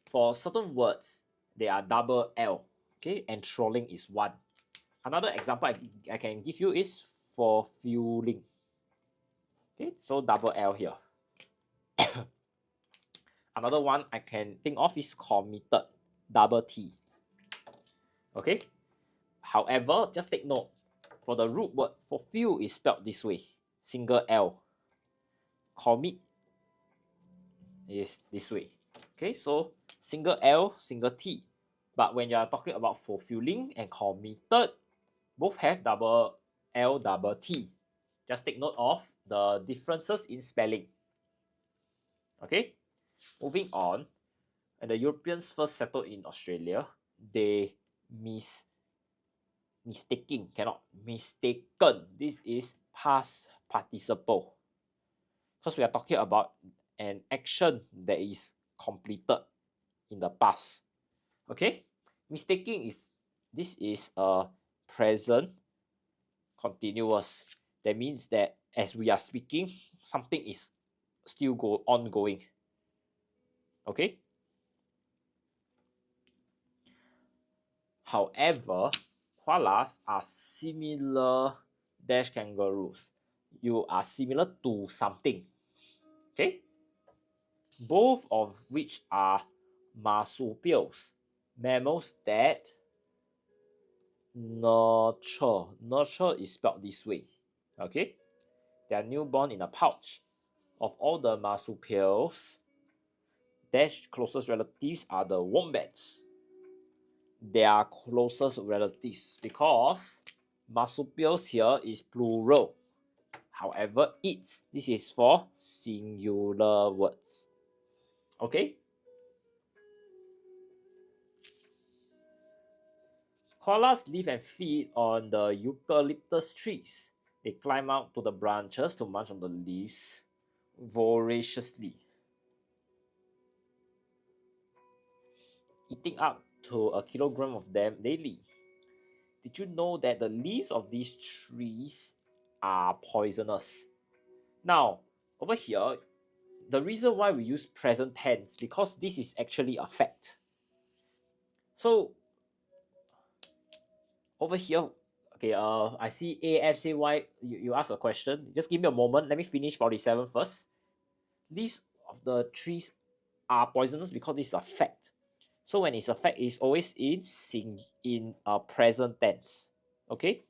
for certain words they are double L. Okay, enthralling is one. Another example I can give you is for fueling. Okay, so double L here. Another one I can think of is committed, double T. Okay, however, just take note, for the root word, for fuel is spelled this way, single L. Commit is this way. Okay, so single L, single T. But when you are talking about fulfilling and committed, both have double L, double T. Just take note of the differences in spelling. Okay, moving on. And the Europeans first settled in Australia, they mistaken. This is past participle. Because we are talking about an action that is completed in the past. Okay? Mistaking this is a present continuous. That means that as we are speaking, something is still ongoing. Okay? However, koalas are similar dash kangaroos. You are similar to something. Okay? Both of which are marsupials, mammals that nurture. Nurture is spelled this way. Okay? They are newborn in a pouch. Of all the marsupials, dash closest relatives are the wombats. They are closest relatives because marsupials here is plural. However, this is for singular words. Okay? Koalas live and feed on the eucalyptus trees. They climb out to the branches to munch on the leaves voraciously, eating up to a kilogram of them daily. Did you know that the leaves of these trees are poisonous? Now, over here, the reason why we use present tense, because this is actually a fact. So, over here, okay, I see 𝐴𝐓𝐶𝐲, you asked a question. Just give me a moment. Let me finish 47 first. Leaves of the trees are poisonous because this is a fact. So when it's a fact, it's always in present tense. Okay?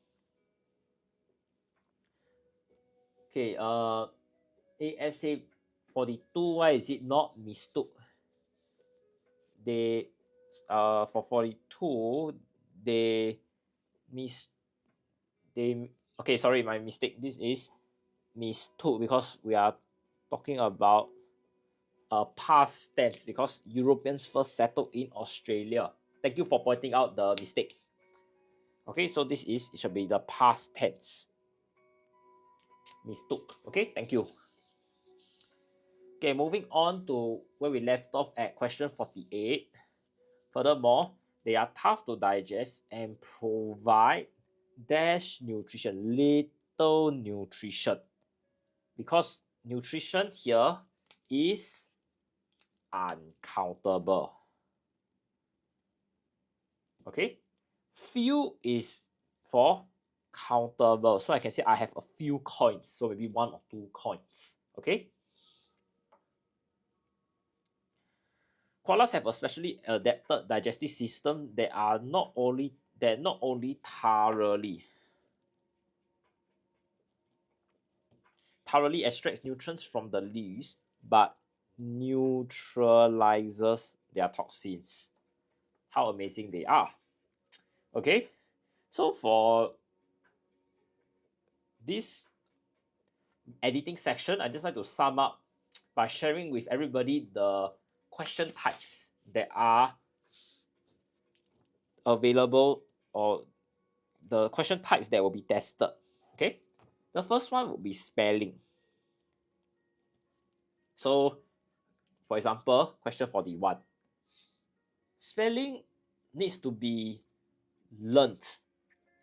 Okay, 𝐴𝐓𝐶𝐲 42, why is it not mistook? They for 42, they okay, sorry, my mistake. This is mistook because we are talking about past tense because Europeans first settled in Australia. Thank you for pointing out the mistake. Okay, so it should be the past tense. Mistook. Okay, thank you. Okay, moving on to where we left off at question 48. Furthermore, they are tough to digest and provide dash nutrition, little nutrition. Because nutrition here is uncountable. Okay, few is for countable. So I can say I have a few coins. So maybe 1 or 2 coins. Okay. Koalas have a specially adapted digestive system that not only thoroughly extracts nutrients from the leaves, but neutralizes their toxins. How amazing they are. Okay, so for this editing section, I just like to sum up by sharing with everybody the question types that are available or the question types that will be tested. Okay, the first one will be spelling. So, for example, question 41. Spelling needs to be learned,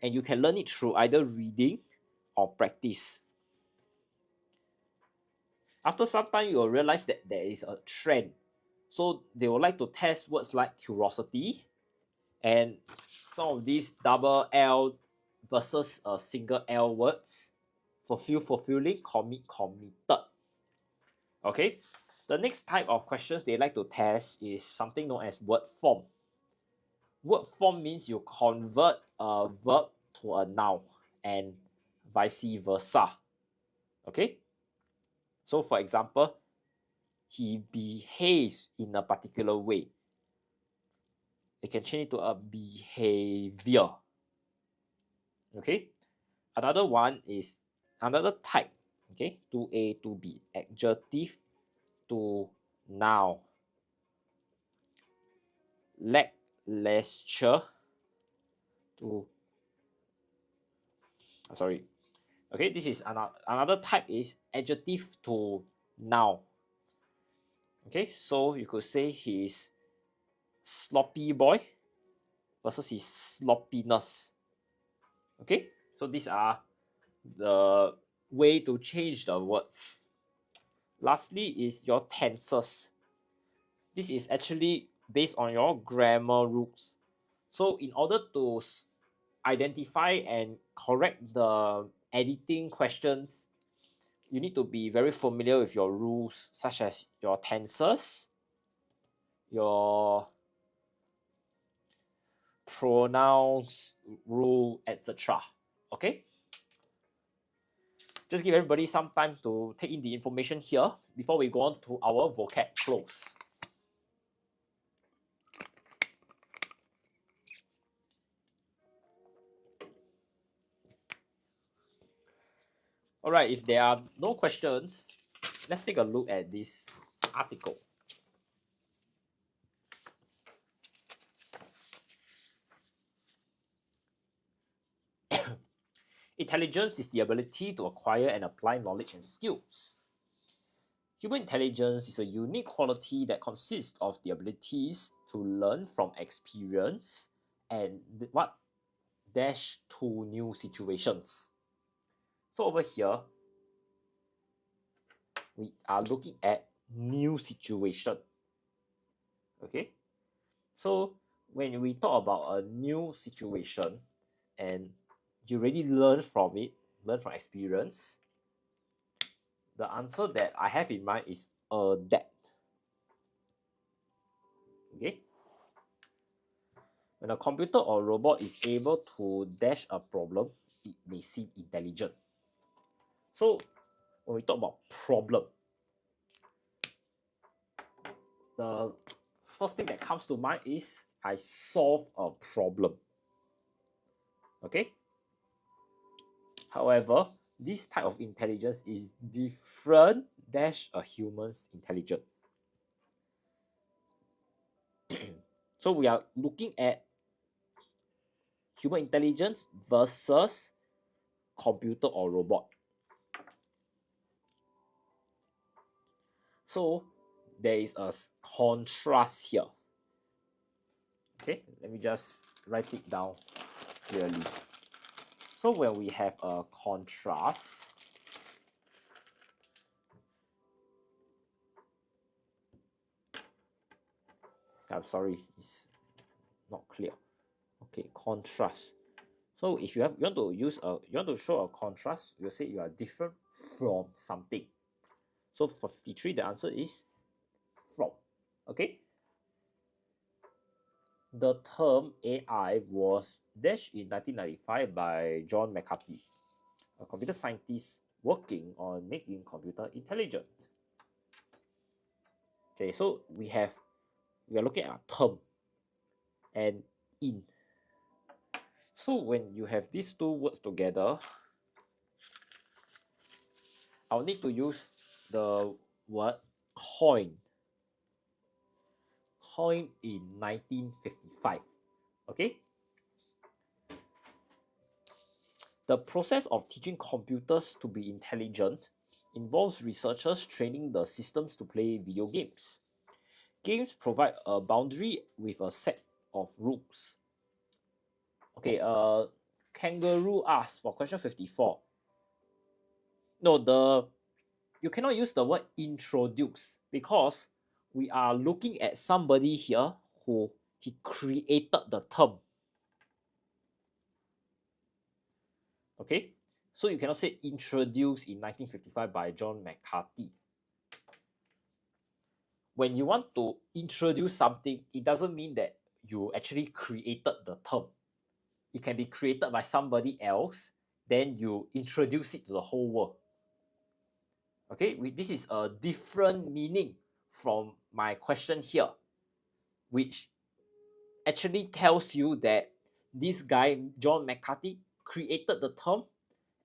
and you can learn it through either reading or practice. After some time, you will realize that there is a trend. So they would like to test words like curiosity and some of these double L versus a single L words. Fulfill, fulfilling, commit, committed. Okay, the next type of questions they like to test is something known as word form. Word form means you convert a verb to a noun and vice versa. Okay, so for example, he behaves in a particular way. They can change it to a behavior. Okay, another one is another type. Okay, 2A, 2B, adjective to noun. Lackluster to sorry. Okay, this is another type is adjective to noun. Okay, so you could say he's sloppy boy versus his sloppiness. Okay, so these are the way to change the words. Lastly is your tenses. This is actually based on your grammar rules. So in order to identify and correct the editing questions, you need to be very familiar with your rules, such as your tenses, your pronouns rule, etc. Okay, just give everybody some time to take in the information here before we go on to our vocab close. All right, if there are no questions, let's take a look at this article. Intelligence is the ability to acquire and apply knowledge and skills. Human intelligence is a unique quality that consists of the abilities to learn from experience and dash to new situations. So over here, we are looking at new situation. Okay, so when we talk about a new situation and you already learn from it, learn from experience, the answer that I have in mind is adapt. Okay, when a computer or robot is able to dash a problem, it may seem intelligent. So when we talk about problem, the first thing that comes to mind is I solve a problem. Okay, however, this type of intelligence is different dash a human's intelligence. So we are looking at human intelligence versus computer or robot. So there is a contrast here. Okay, let me just write it down clearly. So when we have a contrast, I'm sorry, it's not clear. Okay, contrast. So if you want to show a contrast, you say you are different from something. So for 53, the answer is from. Okay. The term AI was dashed in 1995 by John McCarthy, a computer scientist working on making computer intelligent. Okay, so we are looking at a term and in. So when you have these two words together, I'll need to use the word coin. Coined in 1955. Okay. The process of teaching computers to be intelligent involves researchers training the systems to play video games. Games provide a boundary with a set of rules. Okay, Kangaroo asks for question 54. No, you cannot use the word introduce because we are looking at somebody here who he created the term. Okay, so you cannot say introduced in 1955 by John McCarthy. When you want to introduce something, it doesn't mean that you actually created the term. It can be created by somebody else, then you introduce it to the whole world. Okay, this is a different meaning from my question here, which actually tells you that this guy, John McCarthy, created the term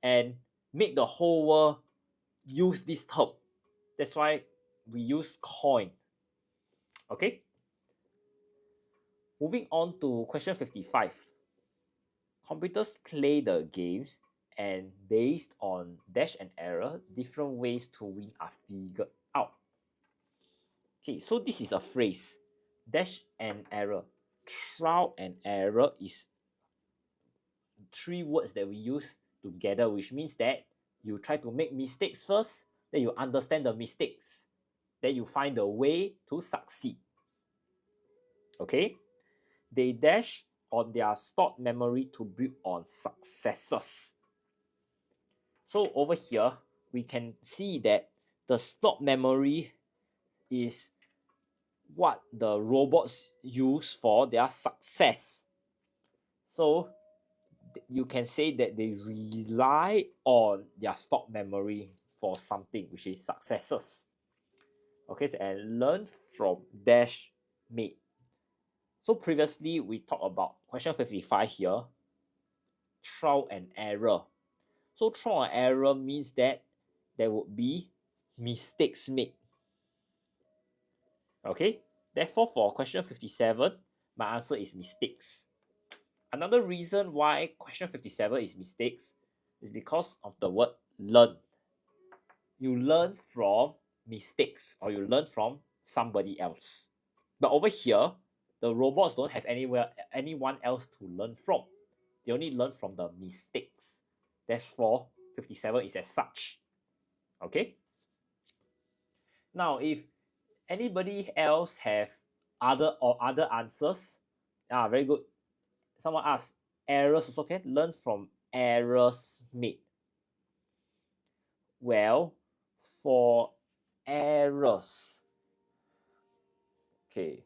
and made the whole world use this term. That's why we use coin. Okay. Moving on to question 55. Computers play the games and based on dash and error, different ways to win are figured out. Okay, so this is a phrase. Dash and error. Trial and error is 3 words that we use together, which means that you try to make mistakes first, then you understand the mistakes, then you find a way to succeed. Okay, they dash on their stored memory to build on successes. So over here we can see that the stored memory is what the robots use for their success. So you can say that they rely on their stored memory for something, which is successes. Okay, and learn from dash made. So previously we talked about question 55 here, trial and error. So trial and error means that there would be mistakes made. Okay, therefore for question 57, my answer is mistakes. Another reason why question 57 is mistakes is because of the word learn. You learn from mistakes or you learn from somebody else. But over here, the robots don't have anyone else to learn from. They only learn from the mistakes. Therefore, 57 is as such. Okay? Now, if anybody else have other answers, very good. Someone asked, errors also can learn from errors made. Well, for errors, okay,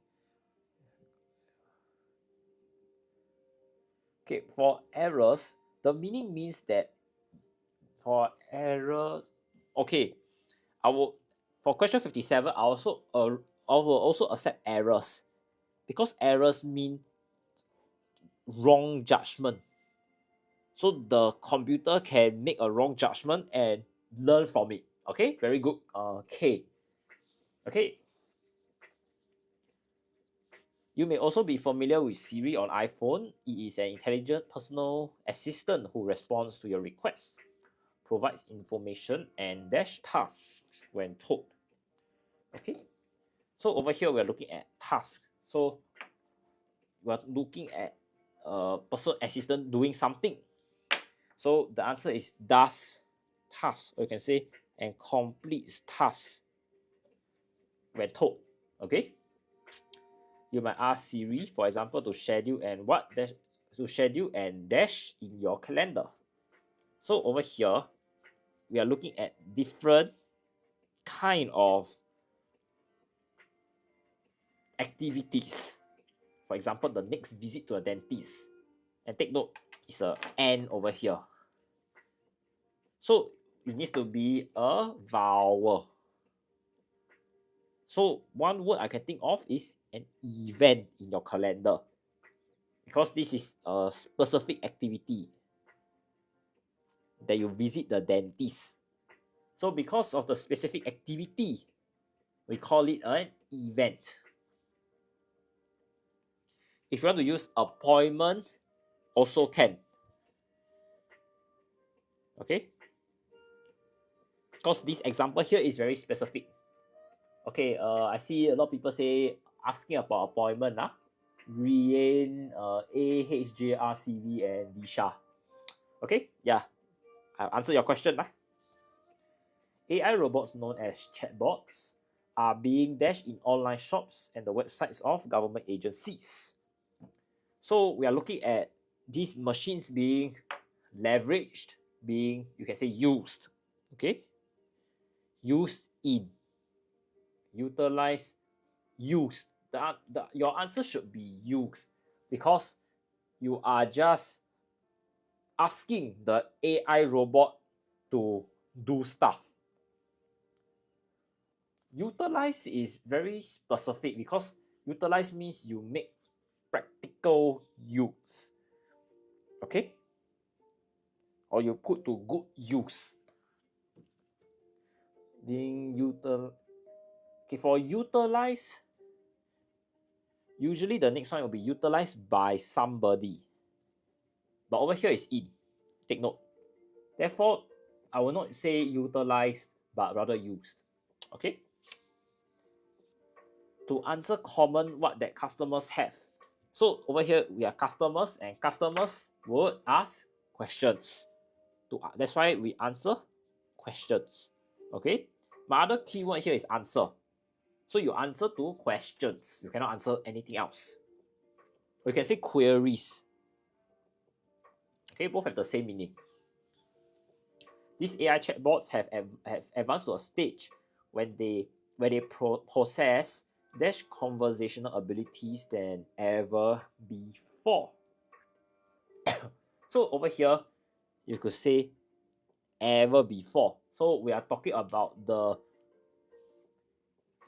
for errors, the meaning means that for errors, okay, for question 57, I will also accept errors because errors mean wrong judgment. So the computer can make a wrong judgment and learn from it. Okay, very good. Okay. You may also be familiar with Siri on iPhone. It is an intelligent personal assistant who responds to your requests, provides information, and dash tasks when told. Okay, so over here we are looking at tasks. So we are looking at a personal assistant doing something. So the answer is does task, or you can say and completes tasks when told. Okay, you might ask Siri, for example, to schedule and dash in your calendar. So over here we are looking at different kind of activities. For example, the next visit to a dentist, and take note, it's a N over here. So it needs to be a vowel. So one word I can think of is an event in your calendar, because this is a specific activity that you visit the dentist. So because of the specific activity, we call it an event. If you want to use appointment, also can. Okay, because this example here is very specific. Okay, I see a lot of people say asking about appointment, 𝗲𝗓𝗓, 𝗂𝐻𝐑𝐿, and 𝗎𝗓. Okay, yeah, I'll answer your question. AI robots known as chatbots are being dashed in online shops and the websites of government agencies. So we are looking at these machines being leveraged, being, you can say, used. Okay, used in, utilize, used. Your answer should be used, because you are just asking the AI robot to do stuff. Utilize is very specific, because utilize means you make practical use. Okay, or you put to good use. Okay, for utilize, usually the next one will be utilized by somebody, but over here is in. Take note. Therefore, I will not say utilized, but rather used. Okay, to answer common what that customers have. So over here we are customers, and customers would ask questions. That's why we answer questions. Okay, my other keyword here is answer. So you answer to questions. You cannot answer anything else. We can say queries. Okay, both have the same meaning. These AI chatbots have advanced to a stage when they possess conversational abilities than ever before. So over here, you could say ever before. So we are talking about the,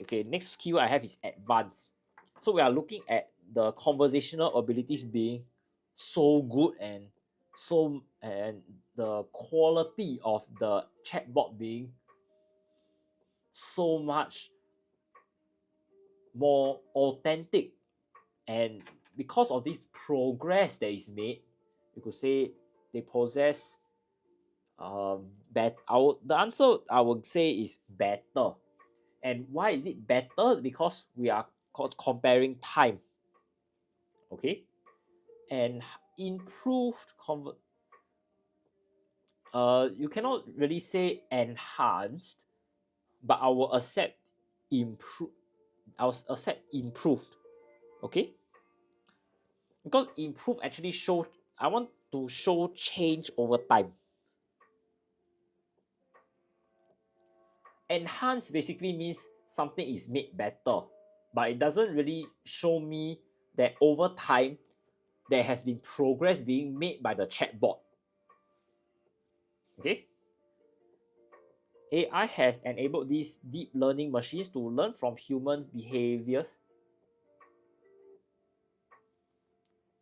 okay, next keyword I have is advanced. So we are looking at the conversational abilities being so good, and the quality of the chatbot being so much more authentic. And because of this progress that is made, you could say they possess the answer I would say is better. And why is it better? Because we are comparing time. Okay, and improved you cannot really say enhanced, but I will accept improved. Okay, because improve actually show, I want to show change over time. Enhance basically means something is made better, but it doesn't really show me that over time there has been progress being made by the chatbot. Okay, AI has enabled these deep learning machines to learn from human behaviors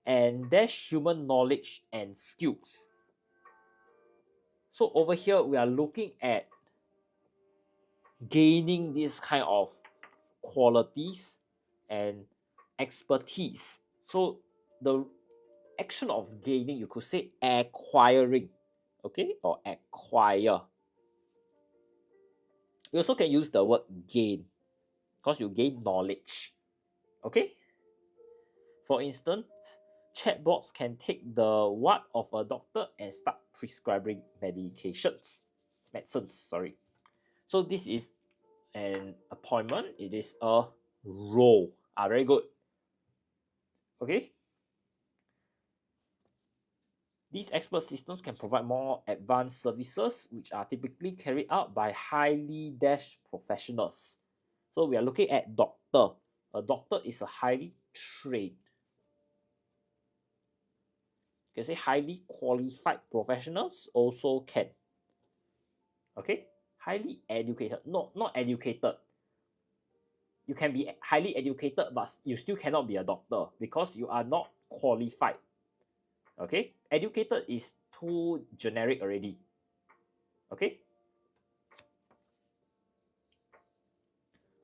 and dash human knowledge and skills. So over here we are looking at gaining this kind of qualities and expertise. So the action of gaining, you could say acquiring, okay, or acquire. You also can use the word gain, because you gain knowledge. Okay, for instance, chatbots can take the what of a doctor and start prescribing medicines. Sorry. So this is an appointment. It is a role. Very good. Okay. These expert systems can provide more advanced services, which are typically carried out by highly dashed professionals. So we are looking at doctor. A doctor is a highly trained, you can say highly qualified professionals also can. Okay, highly educated, not educated. You can be highly educated, but you still cannot be a doctor because you are not qualified. Okay, educated is too generic already. Okay,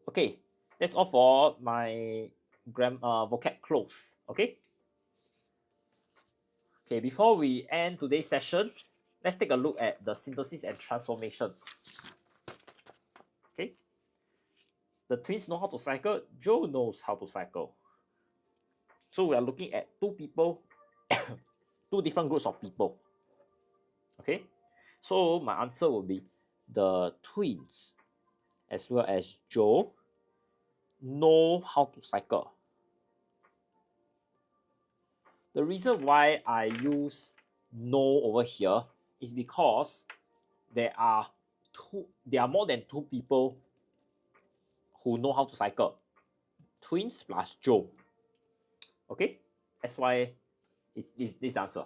okay, that's all for my vocab close. Okay, before we end today's session, let's take a look at the synthesis and transformation. Okay, the twins know how to cycle, Joe knows how to cycle. So we are looking at two people, two different groups of people. Okay, so my answer will be the twins as well as Joe know how to cycle. The reason why I use know over here is because there are more than two people who know how to cycle. Twins plus Joe. Okay, that's why it's this answer.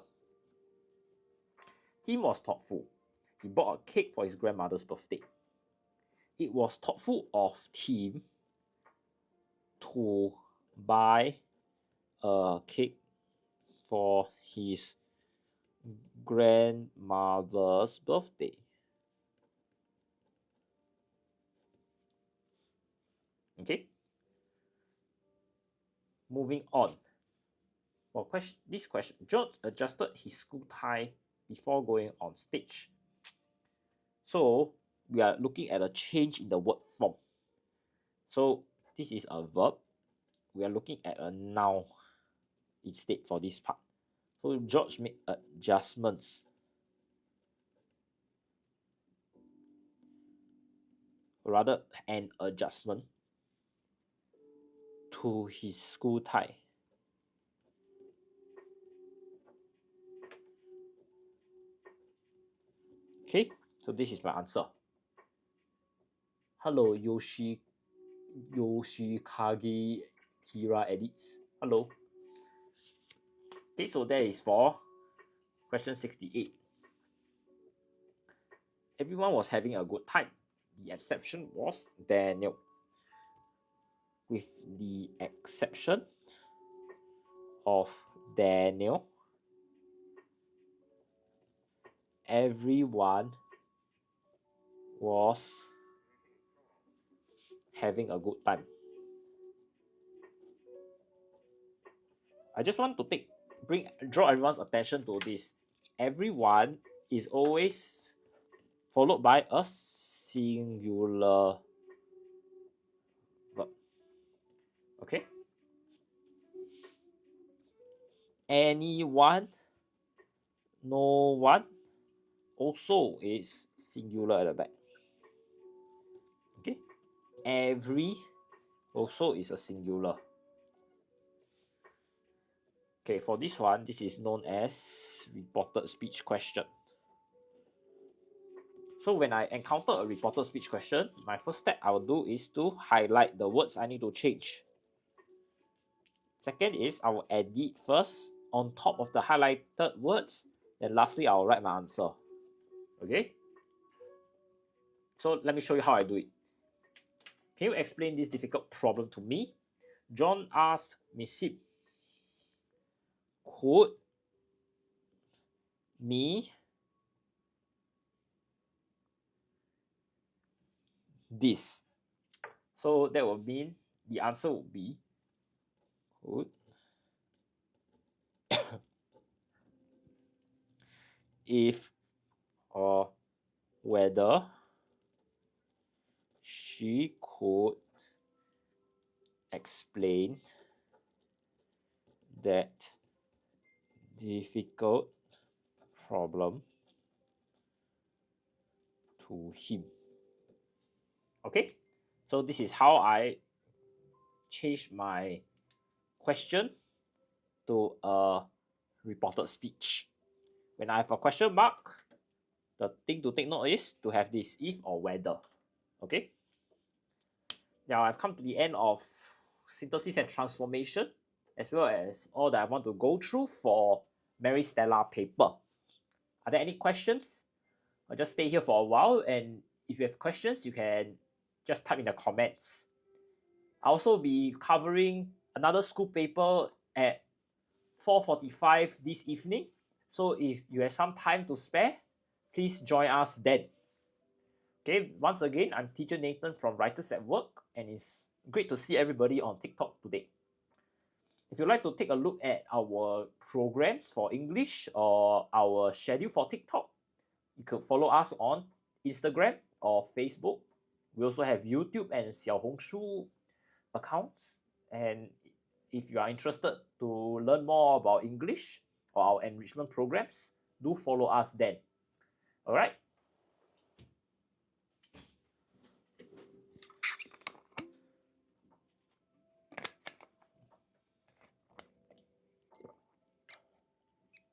Tim was thoughtful. He bought a cake for his grandmother's birthday. It was thoughtful of Tim to buy a cake for his grandmother's birthday. Okay, moving on. For this question, George adjusted his school tie before going on stage. So we are looking at a change in the word form. So this is a verb. We are looking at a noun instead for this part. So George made adjustments. Rather, an adjustment to his school tie. Okay, so this is my answer. Hello, 𝗖𝗢𝗡𝗖𝗧. Hello. Okay, so that is for question 68. Everyone was having a good time. The exception was Daniel. With the exception of Daniel, everyone was having a good time. I just want to draw everyone's attention to this. Everyone is always followed by a singular verb. Okay? Anyone, no one also is singular at the back. Okay? Every also is a singular. Okay, for this one, this is known as reported speech question. So when I encounter a reported speech question, my first step I will do is to highlight the words I need to change. Second is I will edit first on top of the highlighted words. Then lastly, I will write my answer. Okay? So let me show you how I do it. Can you explain this difficult problem to me? John asked Miss Ip, could me this? So that will mean the answer would be could if or whether she could explain that difficult problem to him. Okay, so this is how I change my question to a reported speech. When I have a question mark, the thing to take note is to have this if or whether. Okay, now I've come to the end of synthesis and transformation, as well as all that I want to go through for Maris Stella paper. Are there any questions? I'll just stay here for a while, and if you have questions, you can just type in the comments. I'll also be covering another school paper at 4:45 this evening. So if you have some time to spare, please join us then. Okay, once again, I'm teacher Nathan from Writers at Work, and it's great to see everybody on TikTok today. If you'd like to take a look at our programs for English or our schedule for TikTok, You could follow us on Instagram or Facebook. We also have YouTube and 𝗖𝗓𝗪 accounts. And if you are interested to learn more about English or our enrichment programs, do follow us then. All right.